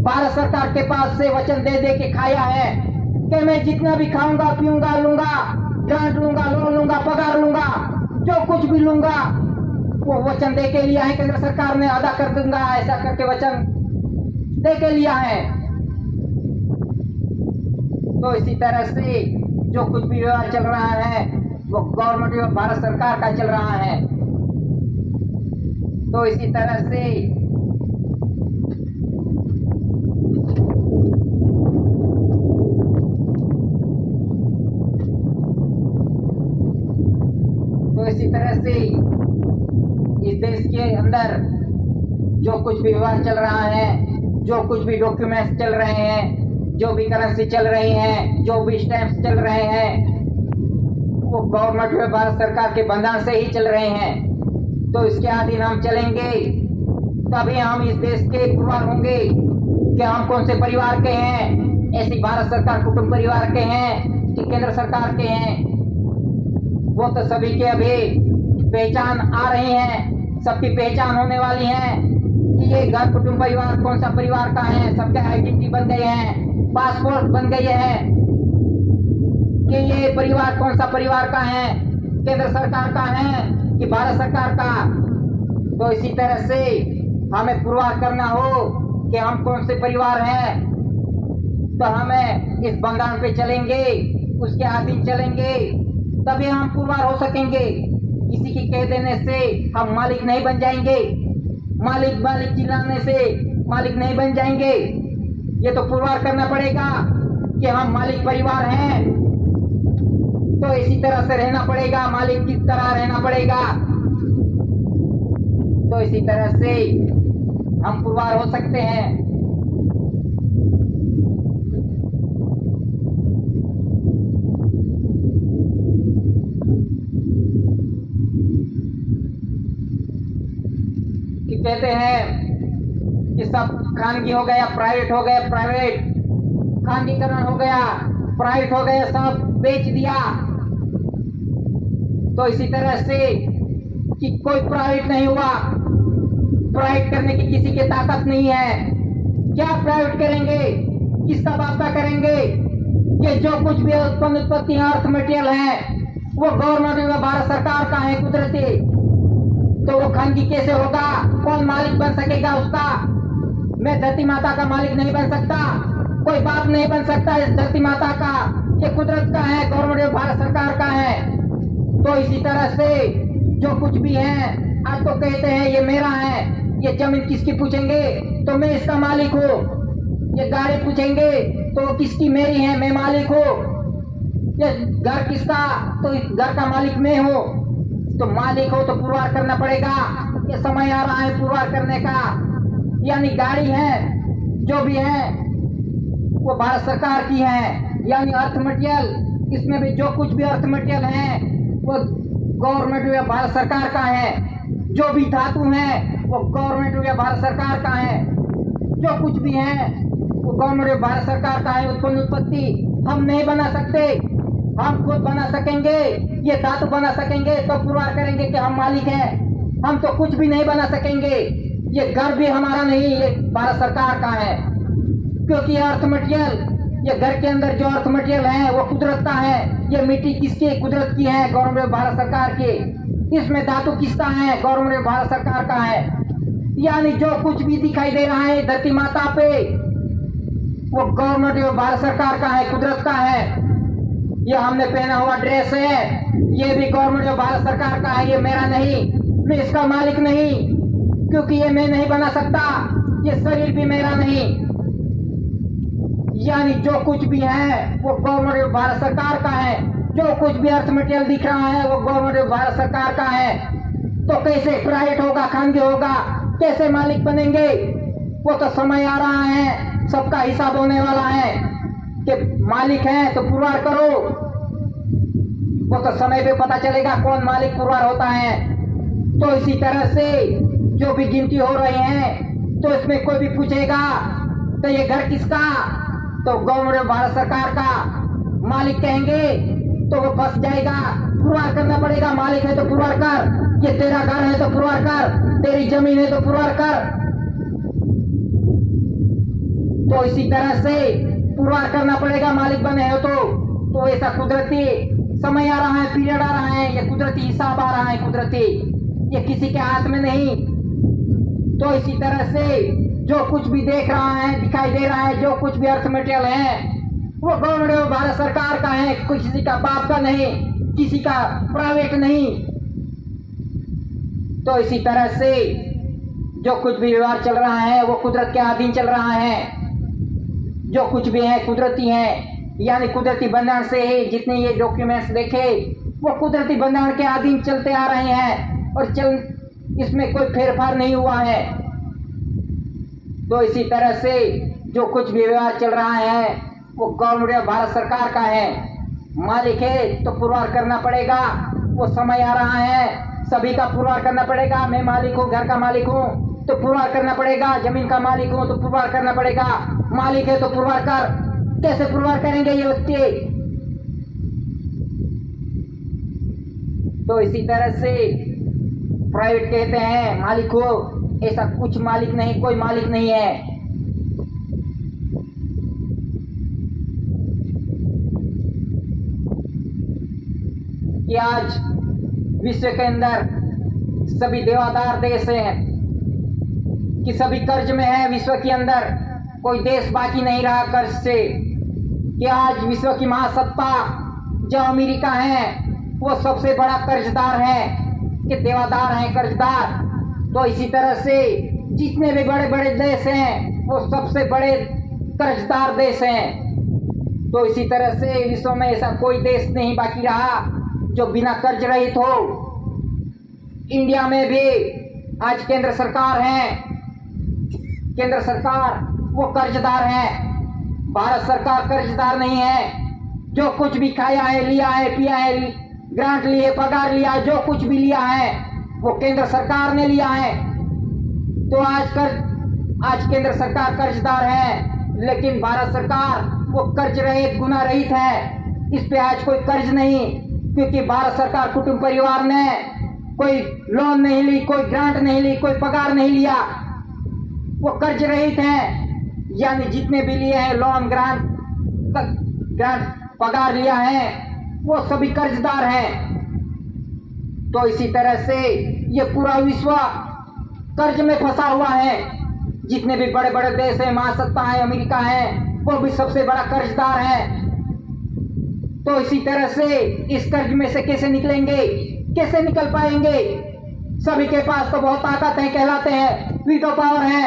भारत सरकार के पास से वचन दे दे के खाया है कि मैं जितना भी खाऊंगा, पीऊंगा, लूंगा, ग्रांट लूंगा, लोन लूंगा, पगार लूंगा, जो कुछ भी लूंगा वो वचन दे के लिया है। केंद्र सरकार ने अदा कर दूंगा ऐसा करके वचन दे के लिया है। तो इसी तरह से जो कुछ भी व्यवहार चल रहा है वो गवर्नमेंट भारत सरकार का चल रहा है। तो इसी तरह से इस देश के अंदर जो कुछ भी व्यवहार चल रहा है, जो कुछ भी डॉक्यूमेंट्स चल रहे हैं, जो भी करेंसी चल रही है, जो भी स्टैंप्स चल रहे हैं, वो गवर्नमेंट भारत सरकार के बंधन से ही चल रहे हैं। तो इसके अधीन हम चलेंगे तभी हम इस देश के पुरवार होंगे कि हम कौन से परिवार के हैं, ऐसी भारत सरकार कुटुंब परिवार के हैं कि केंद्र सरकार के हैं। वो तो सभी के अभी पहचान आ रही है, सबकी पहचान होने वाली है कि ये घर कुटुंब परिवार कौन सा परिवार का है। सबके आइडेंटिटी बन गए हैं, पासपोर्ट बन गई है कि ये परिवार कौन सा परिवार का है, केंद्र सरकार का है कि भारत सरकार का। तो इसी तरह से हमें पुरवार करना हो कि हम कौन से परिवार हैं, तो हमें इस बंधन पे चलेंगे, उसके अधीन चलेंगे, तभी हम पुरवार हो सकेंगे। किसी के कह देने से हम मालिक नहीं बन जाएंगे, मालिक मालिक चिल्लाने से मालिक नहीं बन जाएंगे। ये तो पुरवार करना पड़ेगा कि हम मालिक परिवार हैं, तो इसी तरह से रहना पड़ेगा, मालिक की तरह रहना पड़ेगा। तो इसी तरह से हम पुरवार हो सकते हैं। कि कहते हैं कि सब खानगी हो गया, प्राइवेट हो गया, प्राइवेट खानगीकरण हो गया, प्राइवेट हो गया, सब बेच दिया। तो इसी तरह से कि कोई प्राइवेट नहीं हुआ, प्राइवेट करने की किसी की ताकत नहीं है। क्या प्राइवेट करेंगे, किसका वापस करेंगे कि जो कुछ भी उत्पत्ति अर्थ मटेरियल है वो गवर्नमेंट भारत सरकार का है, कुदरती। तो वो खानगी कैसे होगा? कौन मालिक बन सकेगा उसका? मैं धरती माता का मालिक नहीं बन सकता, कोई बाप नहीं बन सकता इस धरती माता का। ये कुदरत का है, गवर्नमेंट भारत सरकार का है। तो इसी तरह से जो कुछ भी है, आज तो कहते हैं ये मेरा है, ये जमीन किसकी पूछेंगे तो मैं इसका मालिक हूँ। ये गाड़ी पूछेंगे तो किसकी? मेरी है, मैं मालिक हूँ। ये घर किसका? तो इस घर का मालिक मैं हूँ। तो मालिक हो तो पुरवार करना पड़ेगा। ये समय आ रहा है पुरवार करने का। यानी गाड़ी है, जो भी है वो भारत सरकार की है। यानी अर्थ मटेरियल, इसमें भी जो कुछ भी अर्थ मटेरियल है वो गवर्नमेंट या भारत सरकार का है। जो भी धातु है वो गवर्नमेंट या भारत सरकार का है। जो कुछ भी है वो गवर्नमेंट भारत सरकार का है। उत्पत्ति हम नहीं बना सकते, हम खुद बना सकेंगे, ये धातु बना सकेंगे तो पुरवार करेंगे कि हम मालिक हैं। हम तो कुछ भी नहीं बना सकेंगे। ये घर भी हमारा नहीं, ये भारत सरकार का है, क्योंकि अर्थ मटेरियल ये घर के अंदर जो अर्थ मटेरियल है वो कुदरत का है। ये मिट्टी किसकी? कुदरत की है, गवर्नमेंट भारत सरकार की। इसमें धातु किसका है? गवर्नमेंट भारत सरकार का है। यानी जो कुछ भी दिखाई दे रहा है धरती माता पे वो गवर्नमेंट भारत सरकार का है, कुदरत का है। ये हमने पहना हुआ ड्रेस है, ये भी गवर्नमेंट भारत सरकार का है, ये मेरा नहीं, मैं इसका मालिक नहीं, क्योंकि ये मैं नहीं बना सकता, ये शरीर भी मेरा नहीं। यानी जो कुछ भी है वो गवर्नमेंट भारत सरकार का है। जो कुछ भी अर्थ मटेरियल दिख रहा है वो गवर्नमेंट भारत सरकार का है। तो कैसे प्राइवेट होगा, खानगी होगा, कैसे मालिक बनेंगे? वो तो समय आ रहा है, सबका हिसाब होने वाला है कि मालिक है तो पुरवार करो। वो तो समय पे पता चलेगा कौन मालिक पुरवार होता है। तो इसी तरह से जो भी गिनती हो रही है तो इसमें कोई भी पूछेगा तो ये घर किसका, तो गवर्नमेंट भारत सरकार का। मालिक कहेंगे तो वो फंस जाएगा, पुरवार करना पड़ेगा। मालिक है तो पुरवार कर, ये तेरा घर है तो पुरवार कर, तेरी जमीन है तो पुरवार कर। तो इसी तरह से पुरवार करना पड़ेगा मालिक बने हो तो ऐसा कुदरती समय आ रहा है, पीरियड आ रहा है, ये कुदरती हिसाब आ रहा है, कुदरती, ये किसी के हाथ में नहीं। तो इसी तरह से जो कुछ भी देख रहा है, दिखाई दे रहा है, जो कुछ भी अर्थ मटेरियल है वो गवर्नमेंट भारत सरकार का है, किसी का बाप का नहीं, किसी का प्राइवेट नहीं। तो इसी तरह से जो कुछ भी व्यवहार चल रहा है वो कुदरत के अधीन चल रहा है। जो कुछ भी है कुदरती है, यानी कुदरती बंधन से ही जितने ये डॉक्यूमेंट्स देखे वो कुदरती बंधन के अधीन चलते आ रहे हैं और इसमें कोई फेरफार नहीं हुआ है। तो इसी तरह से जो कुछ भी व्यवहार चल रहा है वो गवर्नमेंट भारत सरकार का है। मालिक है तो पुरवार करना पड़ेगा, वो समय आ रहा है, सभी का पुरवार करना पड़ेगा। मैं मालिक हूँ, घर का मालिक हूँ तो पुरवार करना पड़ेगा, जमीन का मालिक हूँ तो पुरवार करना पड़ेगा। मालिक है तो पुरवार कर, कैसे पुरवार करेंगे ये व्यक्ति? तो इसी तरह से प्राइवेट कहते हैं मालिक हो, ऐसा कुछ मालिक नहीं, कोई मालिक नहीं है। कि आज विश्व के अंदर सभी देवादार देश हैं, कि सभी कर्ज में है। विश्व के अंदर कोई देश बाकी नहीं रहा कर्ज से। कि आज विश्व की महासत्ता जो अमेरिका है वो सबसे बड़ा कर्जदार है, कि देवादार है, कर्जदार। तो इसी तरह से जितने भी बड़े बड़े देश हैं वो सबसे बड़े कर्जदार देश हैं। तो इसी तरह से विश्व में ऐसा कोई देश नहीं बाकी रहा जो बिना कर्ज रहित हो। इंडिया में भी आज केंद्र सरकार है, केंद्र सरकार वो कर्जदार है, भारत सरकार कर्जदार नहीं है। जो कुछ भी खाया है, लिया है, पिया है, ग्रांट लिए, पगार लिया, जो कुछ भी लिया है वो केंद्र सरकार ने लिया है। तो आज केंद्र सरकार कर्जदार है, लेकिन भारत सरकार वो कर्ज रहित, गुना रहित है। इस पे आज कोई कर्ज नहीं, क्योंकि भारत सरकार कुटुंब परिवार ने कोई लोन नहीं ली, कोई ग्रांट नहीं ली, कोई पगार नहीं लिया, वो कर्ज रहित है। यानी जितने भी लिए हैं लोन, ग्रांट पगार लिया है वो सभी कर्जदार हैं। तो इसी तरह से ये पूरा विश्व कर्ज में फंसा हुआ है। जितने भी बड़े बड़े देश हैं, महासत्ता है, अमेरिका है, वो भी सबसे बड़ा कर्जदार है। तो इसी तरह से इस कर्ज में से कैसे निकलेंगे, कैसे निकल पाएंगे? सभी के पास तो बहुत ताकत है, कहलाते हैं, वीटो पावर है,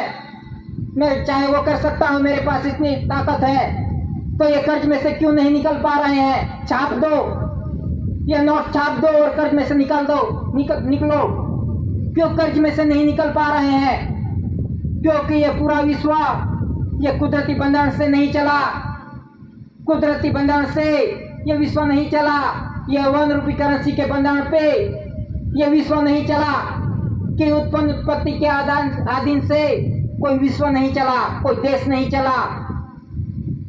मैं चाहे वो कर सकता हूँ, मेरे पास इतनी ताकत है। तो ये कर्ज में से क्यों नहीं निकल पा रहे हैं? छाप दो, ये नोट छाप दो और कर्ज में से निकाल दो, निकलो। क्यों कर्ज में से नहीं निकल पा रहे हैं? क्योंकि ये पूरा विश्व ये कुदरती बंधन से नहीं चला, कुदरती बंधन से ये विश्व नहीं चला, ये 1 रुपये करेंसी के बंधन पे ये विश्व नहीं चला। कि उत्पत्ति के आधीन से कोई विश्व नहीं चला, कोई देश नहीं चला,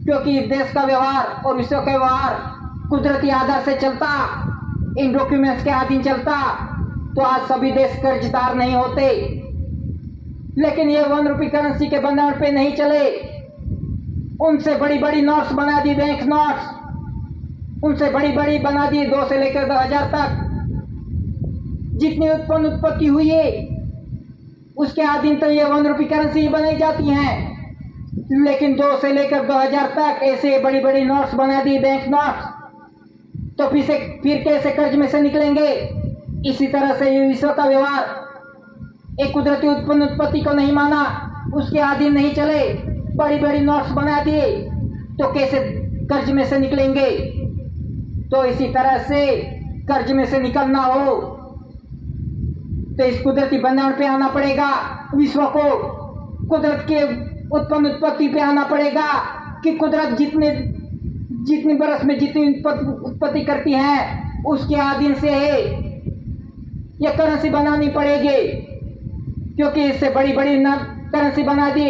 क्योंकि देश का व्यवहार और विश्व का व्यवहार कुदरती आधार से चलता, इन डॉक्यूमेंट्स के अधीन चलता, तो आज सभी देश कर्जदार नहीं होते। लेकिन ये 1 रुपये करेंसी के बंधन पे नहीं चले, उनसे बड़ी बड़ी नोट्स बना दी, बैंक नोट्स उनसे बड़ी बड़ी बना दी, 2 से लेकर 2000 तक जितनी उत्पत्ति हुई है उसके आधीन तो ये 1 रुपये करेंसी बनाई जाती हैं, लेकिन 2 से लेकर 2000 तक ऐसे बड़ी बड़ी नोट्स बना दी, बैंक नोट्स। तो फिर कैसे कर्ज में से निकलेंगे? इसी तरह से ये विश्व का व्यवहार, एक कुदरती उत्पत्ति को नहीं माना, उसके अधीन नहीं चले, बड़ी बड़ी नोट्स बना दिए, तो कैसे कर्ज में से निकलेंगे? तो इसी तरह से कर्ज में से निकलना हो तो इस कुदरती बंधन पे आना पड़ेगा, विश्व को कुदरत के उत्पत्ति पे आना पड़ेगा कि कुदरत जितनी बरस में जितनी उत्पत्ति करती है उसके अधीन से है, ये करेंसी बनानी पड़ेगी। क्योंकि इससे बड़ी बड़ी करेंसी बना दी,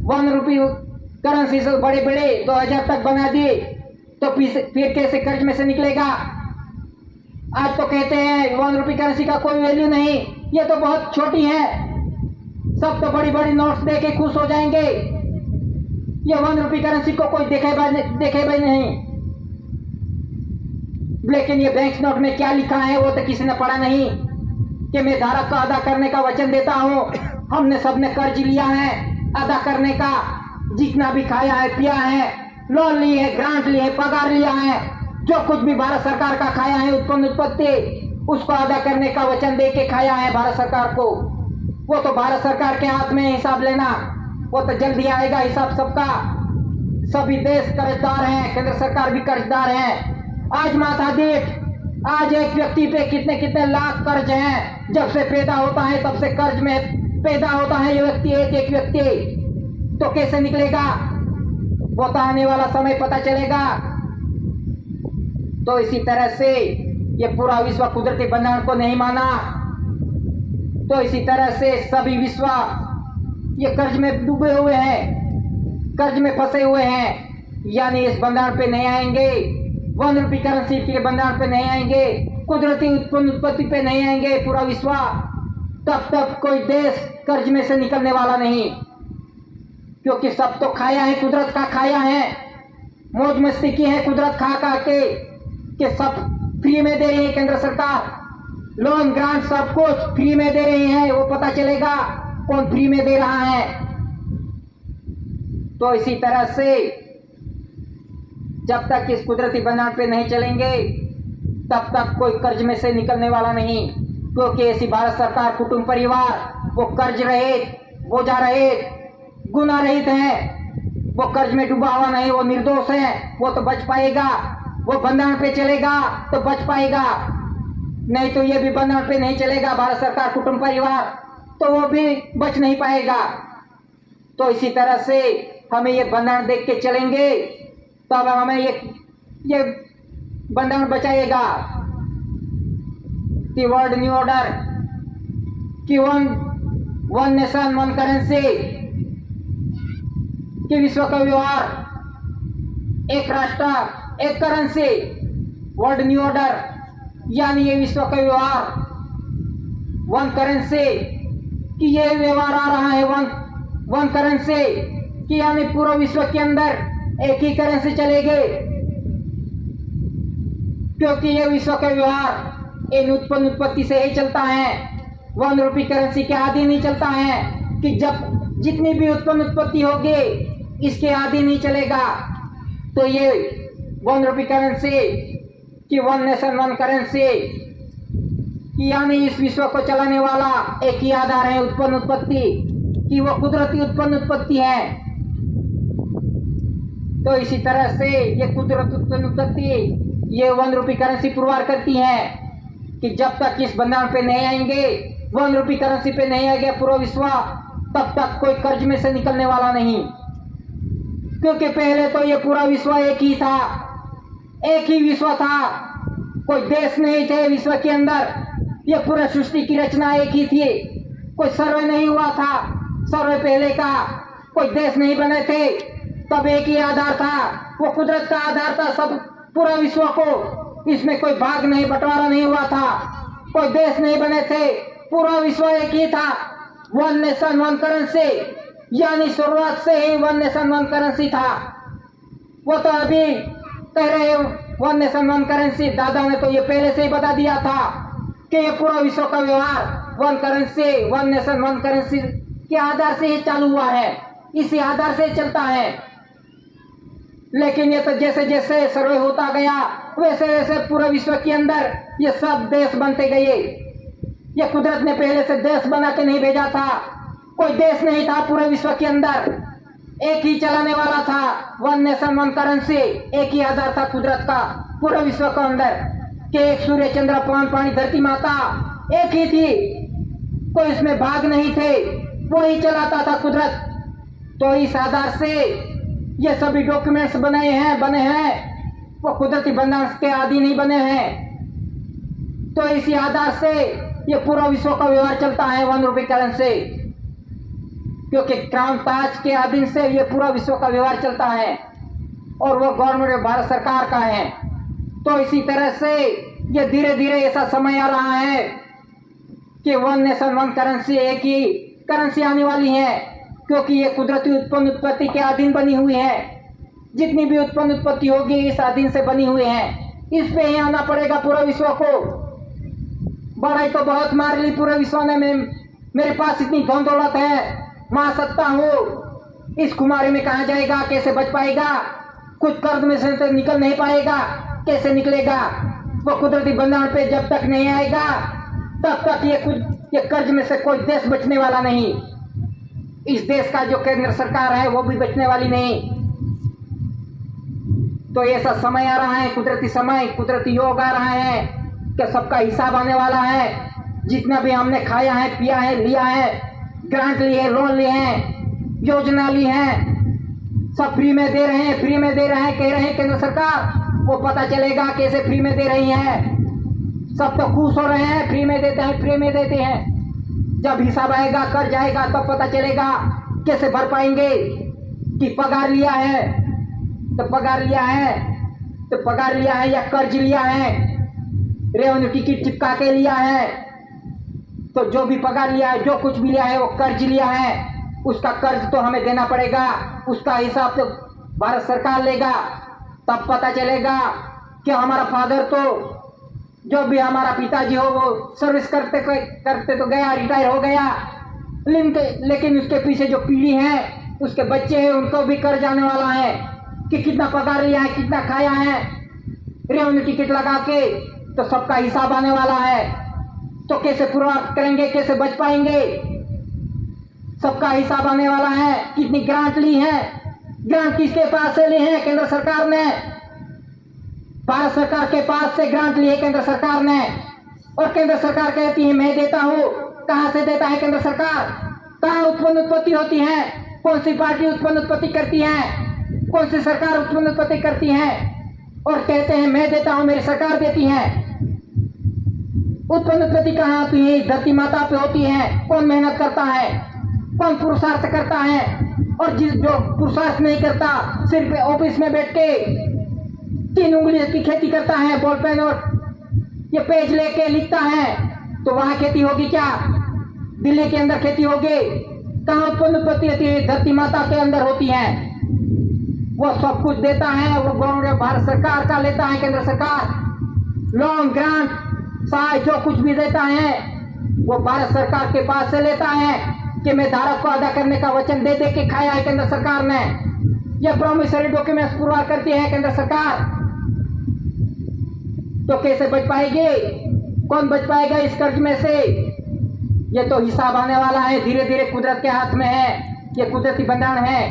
1 रुपये करेंसी से बड़े बड़े 2000 तक बना दिए, तो फिर कैसे कर्ज में से निकलेगा? आज तो कहते हैं 1 रुपये करेंसी का कोई वैल्यू नहीं, ये तो बहुत छोटी है, सब तो बड़ी बड़ी नोट्स दे के खुश हो जाएंगे, ये 1 रुपये करेंसी को कोई देखेगा नहीं। लेकिन ये बैंक नोट में क्या लिखा है वो तो किसी ने पढ़ा नहीं कि मैं धारक को अदा करने का वचन देता हूँ। हमने सबने कर्ज लिया है अदा करने का, जितना भी खाया है पिया है, लोन लिए है, ग्रांट लिए है, पगार लिया है, जो कुछ भी भारत सरकार का खाया है उत्पत्ति, उसको अदा करने का वचन दे के खाया है भारत सरकार को। वो तो भारत सरकार के हाथ में हिसाब लेना, वो तो जल्दी आएगा हिसाब सबका। सभी देश कर्जदार हैं, केंद्र सरकार भी कर्जदार है। आज माथा देख, आज एक व्यक्ति पे कितने कितने लाख कर्ज हैं, जब से पैदा होता है तब से कर्ज में पैदा होता है ये व्यक्ति, एक व्यक्ति। तो कैसे निकलेगा वो तो आने वाला समय पता चलेगा। तो इसी तरह से ये पूरा विश्व कुदरती बंधन को नहीं माना, तो इसी तरह से सभी विश्व ये कर्ज में डूबे हुए हैं, कर्ज में फंसे हुए हैं, यानी इस बंधन पे नहीं आएंगे, 1 रुपये करेंसी के बंधन पे नहीं आएंगे, कुदरती उत्पत्ति पे नहीं आएंगे पूरा विश्व। तब तक कोई देश कर्ज में से निकलने वाला नहीं, क्योंकि सब तो खाया है, कुदरत का खाया है, मौज मस्ती की है कुदरत खा के सब फ्री में दे रही है केंद्र सरकार, लोन ग्रांट सब कुछ फ्री में दे रही है। वो पता चलेगा कौन फ्री में दे रहा है। तो इसी तरह से जब तक इस कुदरती बंधन पे नहीं चलेंगे तब तक कोई कर्ज में से निकलने वाला नहीं, क्योंकि ऐसी भारत सरकार, कुटुंब परिवार वो कर्ज रहित, बोझा रहित, गुना रहित है, वो कर्ज में डूबा हुआ नहीं, वो निर्दोष है, वो तो बच पाएगा। वो बंधन पे चलेगा तो बच पाएगा, नहीं तो ये भी बंधन पे नहीं चलेगा भारत सरकार, कुटुंब परिवार, तो वो भी बच नहीं पाएगा। तो इसी तरह से हमें ये बंधन देख के चलेंगे तब हमें ये बंधन बचाएगा। कि वर्ल्ड न्यू ऑर्डर, कि वन नेशन वन करेंसी, कि विश्व का व्यवहार, एक राष्ट्र एक करेंसी, वर्ल्ड न्यू ऑर्डर, यानी ये विश्व का व्यवहार, 1 करेंसी, कि ये व्यवहार आ रहा है वन करेंसी, कि यानी पूरा विश्व के अंदर एक ही करेंसी चलेगी, क्योंकि ये विश्व का व्यवहार इन उत्पत्ति से ही चलता है, 1 रुपये करेंसी के आदि नहीं चलता है कि जब जितनी भी उत्पत्ति होगी इसके आदि नहीं चलेगा। तो ये 1 रुपये करेंसी कि 1 नेशन 1 करेंसी, कि यानी इस विश्व को चलाने वाला एक ही आधार है उत्पत्ति, कि वो कुदरती उत्पत्ति है। तो इसी तरह से ये कुदरती उत्पत्ति ये 1 रुपये करेंसी पुरवार करती है कि जब तक इस बंधन पे नहीं आएंगे, 1 रुपये करेंसी पे नहीं आएगा पूरा विश्व, तब तक कोई कर्ज में से निकलने वाला नहीं। क्योंकि पहले तो ये पूरा विश्व एक ही था, एक ही विश्व था, कोई देश नहीं थे विश्व के अंदर, ये पूरा सृष्टि की रचना एक ही थी, कोई सर्वे नहीं हुआ था, सर्वे पहले का, कोई देश नहीं बने थे, तब एक ही आधार था, वो कुदरत का आधार था सब पूरा विश्व को, इसमें कोई भाग नहीं, बंटवारा नहीं हुआ था, कोई देश नहीं बने थे, पूरा विश्व एक ही था, 1 नेशन 1 करेंसी, यानी शुरुआत से ही 1 नेशन 1 करेंसी था। वो तो अभी कह रहे हो वन नेशन वन करेंसी। दादा ने तो ये पहले से ही बता दिया था कि ये पूरा विश्व का व्यवहार one currency, one nation one currency के आधार से ही चालू हुआ है, इसी आधार से चलता है। लेकिन ये तो जैसे जैसे सर्वे होता गया वैसे वैसे पूरे विश्व के अंदर ये सब देश बनते गए। ये कुदरत ने पहले से देश बना के नहीं भेजा था, कोई देश नहीं था पूरे विश्व के अंदर, एक ही चलाने वाला था वन नेशन वन करेंसी। एक ही आधार था कुदरत का पूरे विश्व के अंदर कि एक सूर्य चंद्र पवन पानी धरती माता एक ही थी, कोई इसमें भाग नहीं थे, वो ही चलाता था कुदरत। तो इस आधार से ये सभी डॉक्यूमेंट्स बने हैं, वो कुदरती बंधन के आदि नहीं बने हैं। तो इसी आधार से ये पूरा विश्व का व्यवहार चलता है ₹1 करेंसी, क्योंकि क्राउन ताज के अधीन से ये पूरा विश्व का व्यवहार चलता है और वो गवर्नमेंट भारत सरकार का है। तो इसी तरह से ये धीरे धीरे ऐसा समय आ रहा है कि वन नेशन वन करेंसी एक ही करेंसी आने वाली है, क्योंकि ये कुदरती उत्पन्न उत्पत्ति के अधीन बनी हुई है। जितनी भी उत्पन्न उत्पत्ति होगी इस अधीन से बनी हुई है, इस पे ही आना पड़ेगा पूरे विश्व को। बड़ाई तो बहुत मार ली पूरे विश्व ने, मेरे पास इतनी धन दौलत है, महासत्ता हूँ, इस कुमारी में कहा जाएगा, कैसे बच पाएगा? कुछ कर्ज में से तो निकल नहीं पाएगा, कैसे निकलेगा? वो कुदरती बंधन पे जब तक नहीं आएगा तब तक ये कर्ज में से कोई देश बचने वाला नहीं। इस देश का जो केंद्र सरकार है वो भी बचने वाली नहीं। तो ऐसा समय आ रहा है, कुदरती समय, कुदरती योग आ रहा है कि सबका हिसाब आने वाला है। जितना भी हमने खाया है, पिया है, लिया है, ग्रांट लिए, लोन लिए हैं, योजना ली है, सब फ्री में दे रहे हैं, फ्री में दे रहे हैं, कह रहे हैं केंद्र सरकार। वो पता चलेगा कैसे फ्री में दे रही है। सब तो खुश हो रहे हैं, फ्री में देते हैं, फ्री में देते हैं। जब हिसाब आएगा, कर्ज आएगा, तब पता चलेगा कैसे भर पाएंगे। कि पगार लिया है तो पगार लिया है तो पगार लिया है या कर्ज लिया है, रेवेन्यू टिकट चिपका के लिया है, तो जो भी पगार लिया है, जो कुछ भी लिया है वो कर्ज लिया है, उसका कर्ज तो हमें देना पड़ेगा, उसका हिसाब तो भारत सरकार लेगा। तब पता चलेगा कि हमारा फादर तो, जो भी हमारा पिताजी हो, वो सर्विस करते करते तो गया, रिटायर हो गया, लेकिन उसके पीछे जो पीढ़ी है, उसके बच्चे हैं, उनको भी कर्ज आने वाला है कि कितना पगार लिया है, कितना खाया है, रेवेन्यू टिकट लगा के, तो सबका हिसाब आने वाला है। तो कैसे पूरा करेंगे, कैसे बच पाएंगे? सबका हिसाब आने वाला है। कितनी ग्रांट ली है, ग्रांट किसके पास से ली है? केंद्र सरकार ने, भारत सरकार के पास से ग्रांट ली है केंद्र सरकार ने। और केंद्र सरकार कहती है मैं देता हूँ। कहाँ से देता है केंद्र सरकार? कहाँ उत्पन्न उत्पत्ति होती है? कौन सी पार्टी उत्पन्न उत्पत्ति करती है? कौन सी सरकार उत्पन्न उत्पत्ति करती है? और कहते हैं मैं देता हूँ, मेरी सरकार देती है। उत्पन्न उत्पत्ति कहाँ होती है? धरती माता पे होती है। कौन मेहनत करता है? कौन पुरुषार्थ करता है? और जो पुरुषार्थ नहीं करता, सिर्फ ऑफिस में बैठ के 3 उंगली की खेती करता है, बॉल पेन और ये पेज लेके लिखता है, तो वहां खेती होगी क्या? दिल्ली के अंदर खेती होगी? कहाँ उत्पन्न उत्पत्ति होती है? धरती माता के अंदर होती है। वो सब कुछ देता है, वो गवर्नमेंट भारत सरकार का लेता है, केंद्र सरकार लोन, ग्रांट, सहाय जो कुछ भी देता है वो भारत सरकार के पास से लेता है कि मैं धारक को अदा करने का वचन दे दे के खाया है केंद्र सरकार ने। ये प्रॉमिसरी डॉक्यूमेंट्स पूरा करती है केंद्र सरकार। तो कैसे बच पाएगी? कौन बच पाएगा इस कर्ज में से? ये तो हिसाब आने वाला है, धीरे धीरे कुदरत के हाथ में है, ये कुदरती बंधन है।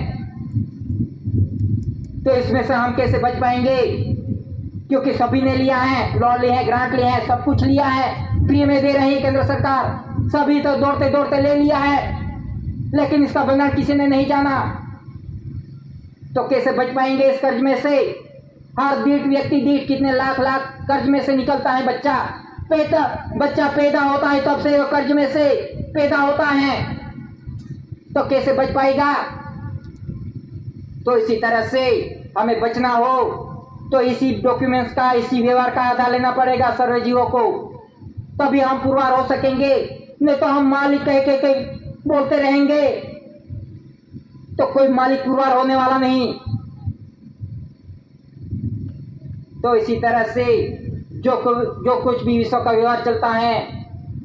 तो इसमें से हम कैसे बच पाएंगे? क्योंकि सभी ने लिया है, लोन लिए हैं, ग्रांट लिए हैं, सब कुछ लिया है, फ्री में दे रही है केंद्र सरकार। सभी तो दौड़ते दौड़ते ले लिया है, लेकिन इसका बंधन किसी ने नहीं जाना। तो कैसे बच पाएंगे इस कर्ज में से? हर व्यक्ति दीठ कितने लाख लाख कर्ज में से निकलता है बच्चा पैदा होता है, तब से वो कर्ज में से पैदा होता है। तो कैसे बच पाएगा? तो इसी तरह से हमें बचना हो तो इसी डॉक्यूमेंट्स का, इसी व्यवहार का आधार लेना पड़ेगा सर्व जीवों को, तभी हम पुरवार हो सकेंगे। नहीं तो हम मालिक कह के बोलते रहेंगे तो कोई मालिक पुरवार होने वाला नहीं। तो इसी तरह से जो कुछ भी विश्व का व्यवहार चलता है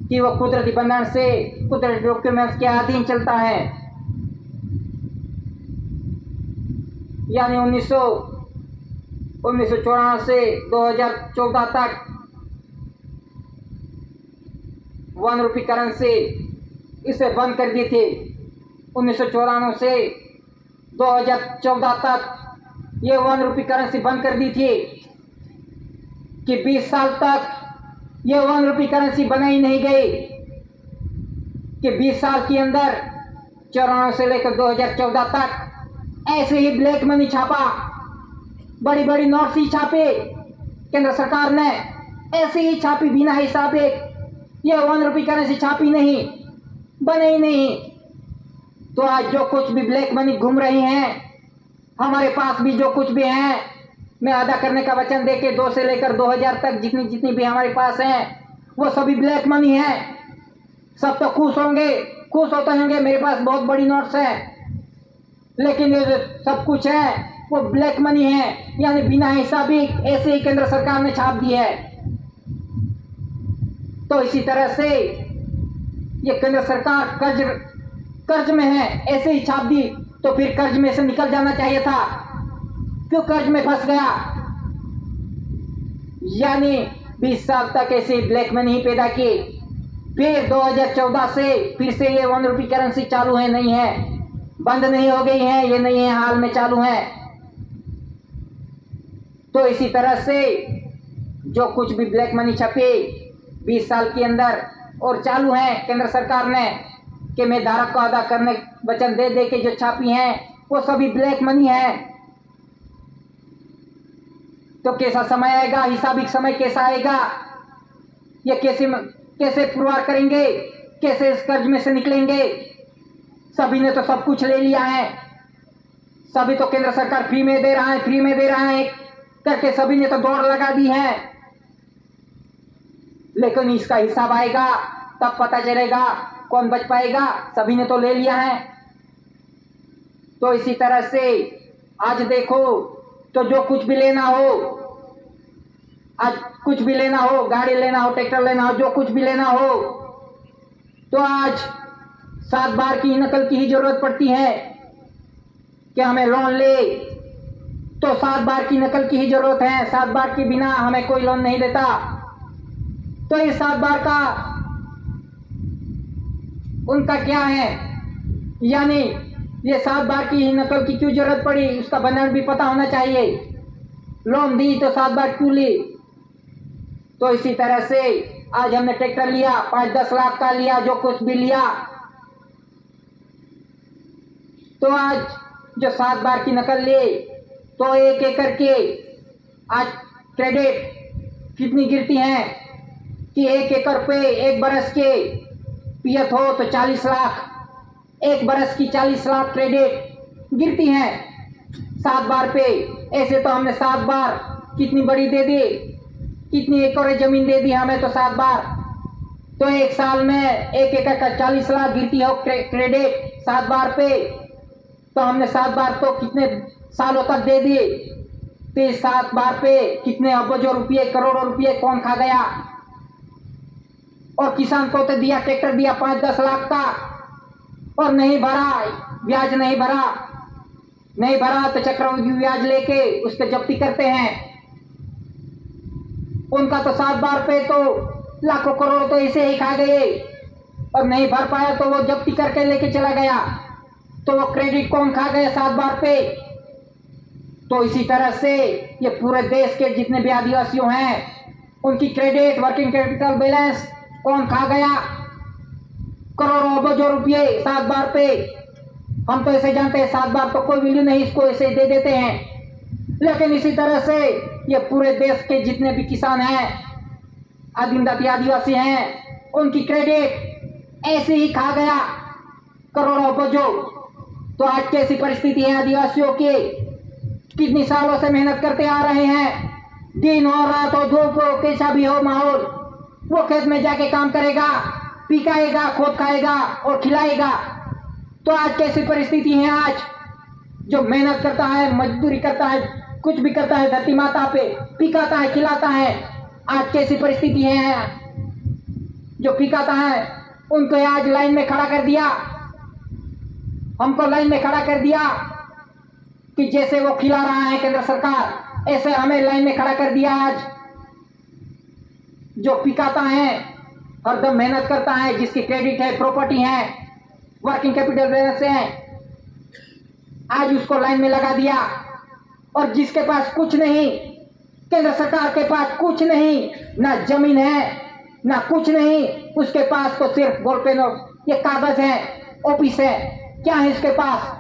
कि वो कुदरती बंधन से, कुदरती डॉक्यूमेंट्स के अधीन चलता है। यानी 1994 से 2014 तक 1 रुपये करेंसी इसे बंद कर दी थी। 1994 से 2014 तक ये 1 रुपये करेंसी बंद कर दी थी कि 20 साल तक ये 1 रुपये करेंसी बनाई नहीं गई, कि 20 साल के अंदर 94 से लेकर 2014 तक ऐसे ही ब्लैक मनी छापा, बड़ी बड़ी नोट्स ही छापे केंद्र सरकार ने, ऐसे ही छापी बिना हिसाबे। ये 1 रुपये करेंसी छापी नहीं, बने नहीं। तो आज जो कुछ भी ब्लैक मनी घूम रही हैं, हमारे पास भी जो कुछ भी है, मैं अदा करने का वचन देके 2 से लेकर 2000 तक जितनी भी हमारे पास है वो सभी ब्लैक मनी है। सब तो खुश होते होंगे मेरे पास बहुत बड़ी नोट्स है, लेकिन ये जो सब कुछ है वो ब्लैक मनी है, यानी बिना हिसाबी ऐसे ही केंद्र सरकार ने छाप दी है। तो इसी तरह से ये केंद्र सरकार कर्ज में है, ऐसे ही छाप दी, तो फिर कर्ज में से निकल जाना चाहिए था, क्यों कर्ज में फंस गया? यानी 20 साल तक ऐसे ब्लैक मनी ही पैदा की, फिर 2014 से फिर से ये 1 रुपये करेंसी चालू है, नहीं है, बंद नहीं हो गई है, ये नहीं है, हाल में चालू है। तो इसी तरह से जो कुछ भी ब्लैक मनी छपी 20 साल के अंदर और चालू है, केंद्र सरकार ने कि मैं धारक को अदा करने वचन दे के जो छापी हैं वो सभी ब्लैक मनी है। तो कैसा समय आएगा, हिसाबिक समय कैसा आएगा, ये कैसे पुरवार करेंगे, कैसे इस कर्ज में से निकलेंगे? सभी ने तो सब कुछ ले लिया है, सभी तो केंद्र सरकार फ्री में दे रहा है करके सभी ने तो दौड़ लगा दी है, लेकिन इसका हिसाब आएगा तब पता चलेगा कौन बच पाएगा। सभी ने तो ले लिया है। तो इसी तरह से आज देखो, तो जो कुछ भी लेना हो, आज कुछ भी लेना हो, गाड़ी लेना हो, ट्रैक्टर लेना हो, जो कुछ भी लेना हो, तो आज 7 बार की नकल की ही जरूरत पड़ती है कि हमें लोन ले, तो 7 बार की नकल की ही जरूरत है। 7 बार के बिना हमें कोई लोन नहीं देता। तो इस 7 बार का उनका क्या है, यानी ये 7 बार की नकल की क्यों जरूरत पड़ी, उसका बंधन भी पता होना चाहिए। लोन दी तो 7 बार क्यों ली? तो इसी तरह से आज हमने ट्रैक्टर लिया, 5-10 लाख का लिया, जो कुछ भी लिया, तो आज जो 7 बार की नकल ली, तो एक एक करके आज क्रेडिट कितनी गिरती है कि 1 एकड़ पे 1 बरस के पियत हो तो 40 लाख, 1 बरस की 40 लाख क्रेडिट गिरती है 7 बार पे। ऐसे तो हमने 7 बार कितनी बड़ी दे दी, कितनी एकड़ जमीन दे दी हमें, तो 7 बार, तो 1 साल में 1 एकड़ का 40 लाख गिरती हो क्रेडिट 7 बार पे। तो हमने 7 बार तो कितने सालों तक दे दी, तो 7 बार पे कितने अरबों रुपये, करोड़ों रुपये कौन खा गया? और किसान को तो दिया, ट्रैक्टर दिया 5-10 लाख का, और नहीं भरा, ब्याज नहीं भरा तो चक्रवृद्धि ब्याज लेके उसके जब्ती करते हैं। उनका तो 7 बार पे तो लाखों करोड़ तो ऐसे ही खा गए, और नहीं भर पाया तो वो जब्ती करके लेके चला गया, तो वो क्रेडिट कौन खा गया 7 बार पे? तो इसी तरह से ये पूरे देश के जितने भी आदिवासियों हैं उनकी क्रेडिट, वर्किंग कैपिटल बैलेंस कौन खा गया? करोड़ों अरबों रुपये 7 बार पे। हम तो ऐसे जानते हैं 7 बार तो कोई वैल्यू नहीं, इसको ऐसे दे देते हैं। लेकिन इसी तरह से ये पूरे देश के जितने भी किसान हैं, आदिम जाति आदिवासी हैं, उनकी क्रेडिट ऐसे ही खा गया करोड़ों अरबों। तो आज कैसी परिस्थिति है आदिवासियों की? कितनी सालों से मेहनत करते आ रहे हैं, दिन हो रात हो, धूप हो, कैसा भी हो माहौल, वो खेत में जाके काम करेगा, पिकाएगा, खोद खाएगा और खिलाएगा। तो आज कैसी परिस्थिति है? आज जो मेहनत करता है, मजदूरी करता है, कुछ भी करता है धरती माता पे, पिकाता है, खिलाता है। आज कैसी परिस्थिति है, जो पिकाता है उनको आज लाइन में खड़ा कर दिया, हमको लाइन में खड़ा कर दिया कि जैसे वो खिला रहा है केंद्र सरकार, ऐसे हमें लाइन में खड़ा कर दिया। आज जो पिकाता है, हरदम मेहनत करता है, जिसकी क्रेडिट है, प्रॉपर्टी है, वर्किंग कैपिटल बैलेंस है, आज उसको लाइन में लगा दिया। और जिसके पास कुछ नहीं, केंद्र सरकार के पास कुछ नहीं, ना जमीन है ना कुछ नहीं, उसके पास तो सिर्फ बॉल पेन और ये कागज है, ऑफिस है, क्या है इसके पास?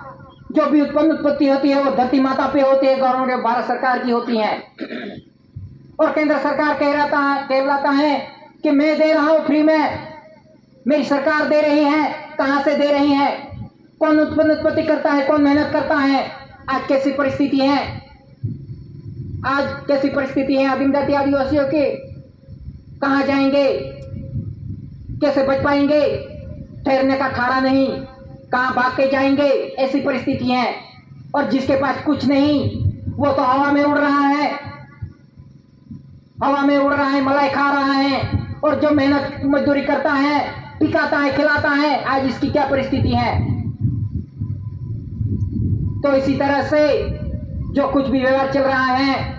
जो भी उत्पत्ति होती है वो धरती माता पे होती है, गवर्नमेंट भारत सरकार की होती है। और केंद्र सरकार कहलाता है कि मैं दे रहा हूं फ्री में, मेरी सरकार दे रही है। कहां से दे रही है? कौन उत्पत्ति करता है, कौन मेहनत करता है? आज कैसी परिस्थिति है, आज कैसी परिस्थिति है आदिम जाति आदिवासियों की? कहां जाएंगे, कैसे बच पाएंगे? ठहरने का ठिकाना नहीं, कहां भाग के जाएंगे? ऐसी परिस्थिति है। और जिसके पास कुछ नहीं वो तो हवा में उड़ रहा है, हवा में उड़ रहा है, मलाई खा रहा है। और जो मेहनत मजदूरी करता है, पिकाता है, खिलाता है, आज इसकी क्या परिस्थिति है? तो इसी तरह से जो कुछ भी व्यवहार चल रहा है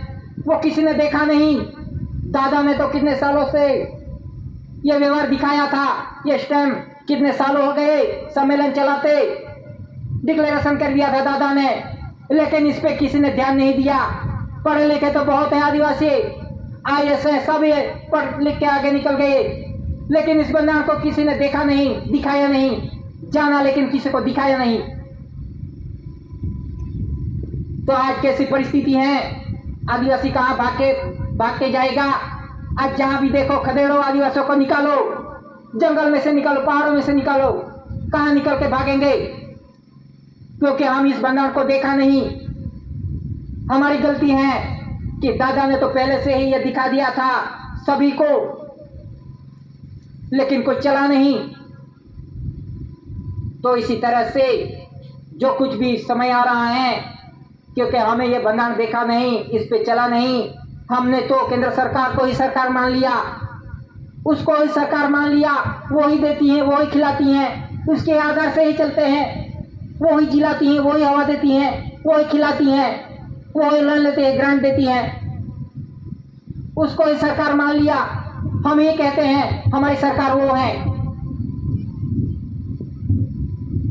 वो किसी ने देखा नहीं। दादा ने तो कितने सालों से ये व्यवहार दिखाया था, ये स्टैम्प कितने सालों हो गए सम्मेलन चलाते, डिक्लेरेशन कर दिया था दादा ने, लेकिन इस पे किसी ने ध्यान नहीं दिया। पढ़े लिखे तो बहुत है आदिवासी, IAS है, सब ये पढ़ लिख के आगे निकल गए, लेकिन इस बंधान को किसी ने देखा नहीं, दिखाया नहीं, जाना लेकिन किसी को दिखाया नहीं। तो आज कैसी परिस्थिति है, आदिवासी कहां भाग के जाएगा? आज जहां भी देखो खदेड़ो, आदिवासियों को निकालो, जंगल में से निकालो, पहाड़ों में से निकालो, कहां निकल के भागेंगे? क्योंकि हम इस बंधान को देखा नहीं। हमारी गलती है कि दादा ने तो पहले से ही ये दिखा दिया था सभी को, लेकिन कुछ चला नहीं। तो इसी तरह से जो कुछ भी समय आ रहा है, क्योंकि हमें ये बंधान देखा नहीं, इस पे चला नहीं, हमने तो केंद्र सरकार को ही सरकार मान लिया, उसको ही सरकार मान लिया, वो ही देती है, वो ही खिलाती है, उसके आधार से ही चलते हैं, वो ही जिलाती हैं, वो ही हवा देती हैं, वो ही खिलाती हैं, वो ही लोन लेते हैं, ग्रांट देती हैं, उसको ही सरकार मान लिया। हम ये कहते हैं हमारी सरकार वो है,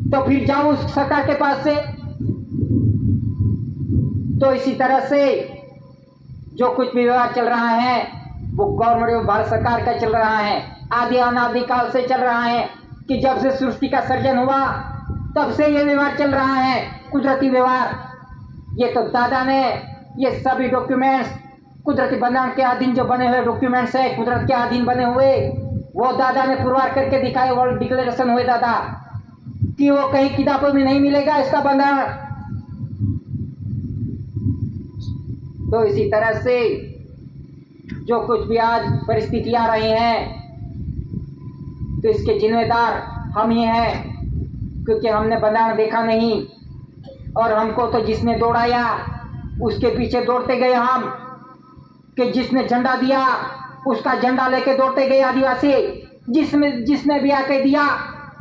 तो फिर जाओ उस सरकार के पास से। तो इसी तरह से जो कुछ भी व्यवहार चल रहा है वो गवर्नमेंट भारत सरकार का चल रहा है, आदि अनादि काल से चल रहा है, कि जब से सृष्टि का सर्जन हुआ तब से ये व्यवहार चल रहा है, कुदरती व्यवहार। ये तो दादा ने ये सभी डॉक्यूमेंट्स, कुदरती बंधान के अधीन जो बने हुए डॉक्यूमेंट्स है, कुदरत के अधीन बने हुए, वो दादा ने पुरवार करके दिखाए, वर्ल्ड डिक्लेरेशन हुए दादा, कि वो कहीं किताबों में नहीं मिलेगा इसका बंधान। तो इसी तरह से जो कुछ भी आज परिस्थिति आ रही हैं, तो इसके जिम्मेदार हम ही हैं, क्योंकि हमने बंधान देखा नहीं। और हमको तो जिसने दौड़ाया उसके पीछे दौड़ते गए हम, कि जिसने झंडा दिया उसका झंडा लेके दौड़ते गए आदिवासी। जिसने भी आके दिया,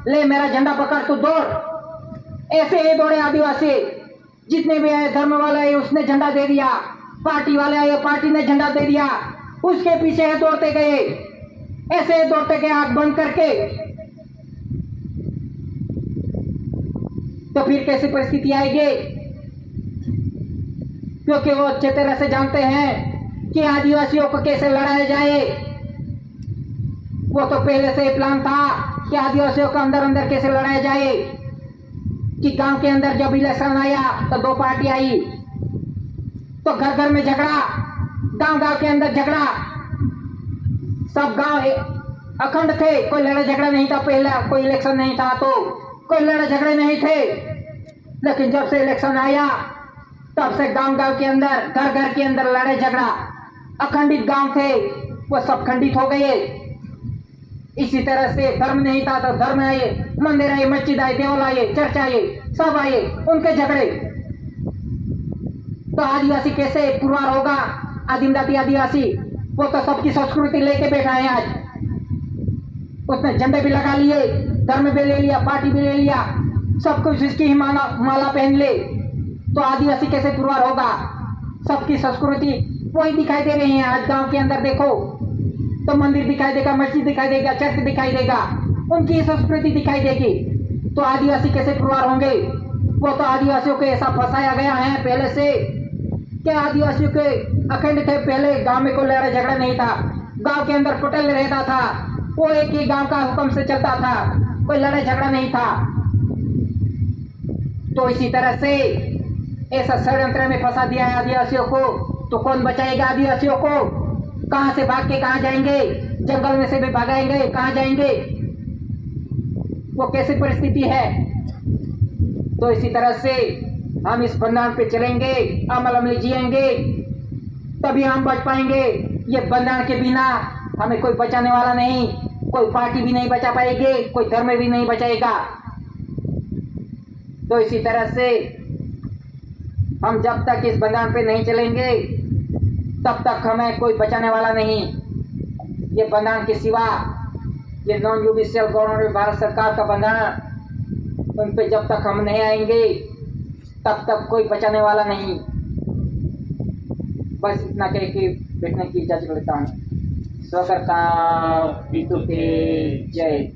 ले मेरा झंडा पकड़ तू दौड़, ऐसे ही दौड़े आदिवासी। जितने भी आए, धर्म वाले आए उसने झंडा दे दिया, पार्टी वाले आए पार्टी ने झंडा दे दिया, उसके पीछे दौड़ते गए, ऐसे दौड़ते गए आंख बंद करके। तो फिर कैसी परिस्थिति आएगी? क्योंकि वो अच्छे तरह से जानते हैं कि आदिवासियों को कैसे लड़ाया जाए। वो तो पहले से प्लान था कि आदिवासियों को अंदर अंदर कैसे लड़ाया जाए, कि गांव के अंदर जब इलेक्शन आया तो दो पार्टी आई, तो घर घर में झगड़ा, गांव गांव के अंदर झगड़ा, सब गांव अखंड थे, कोई लड़ाई झगड़ा नहीं था। पहला कोई इलेक्शन नहीं था तो कोई लड़ाई झगड़े नहीं थे, लेकिन जब से इलेक्शन आया तब से गांव गांव के अंदर, घर घर के अंदर लड़ाई झगड़ा, अखंडित गांव थे वो सब खंडित हो गए। इसी तरह से धर्म नहीं था तो धर्म आए, मंदिर आए, मस्जिद आए, देवल आए, चर्च आए, सब आए, उनके झगड़े। तो आदिवासी कैसे पुरवार होगा? आदिम जाति आदिवासी वो तो सबकी संस्कृति लेके बैठा है आज। उसने झंडे भी लगा लिए, धर्म भी ले लिया, पार्टी भी ले लिया, सब कुछ इसकी ही माला पहन ले, तो आदिवासी कैसे पुरवार होगा? सबकी संस्कृति वही दिखाई दे रही है। आज गांव के अंदर देखो तो मंदिर दिखाई देगा, मस्जिद दिखाई देगा, चर्च दिखाई देगा, उनकी संस्कृति दिखाई देगी, तो आदिवासी कैसे पुरवार होंगे? वो तो आदिवासियों को ऐसा फंसाया गया है पहले से कि आदिवासियों के अखंड थे। पहले गांव में कोई लड़ाई झगड़ा नहीं था, गांव के अंदर पटेल रहता था, वो एक ही गांव का हुक्म से चलता था, कोई लड़ाई झगड़ा नहीं था। तो इसी तरह से ऐसा षड्यंत्र में फंसा दिया है आदिवासियों को, तो कौन बचाएगा आदिवासियों को? कहां से भाग के कहां जाएंगे? जंगल में से भी भागाएंगे, कहां जाएंगे? वो कैसी परिस्थिति है? तो इसी तरह से हम इस बंधन पे चलेंगे, अमल में जिएंगे, तभी हम बच पाएंगे। ये बंधन के बिना हमें कोई बचाने वाला नहीं, कोई पार्टी भी नहीं बचा पाएगी, कोई धर्म भी नहीं बचाएगा। तो इसी तरह से हम जब तक इस बंधन पे नहीं चलेंगे तब तक हमें कोई बचाने वाला नहीं। ये बंधन के सिवा ये नॉन जुडिशियल गवर्नमेंट भारत सरकार का बंधन, उन पे जब तक हम नहीं आएंगे तब तक कोई बचाने वाला नहीं। बस इतना कह के बैठने की इजाजत लेता हूँ। स्वकर्ता पितु के जय।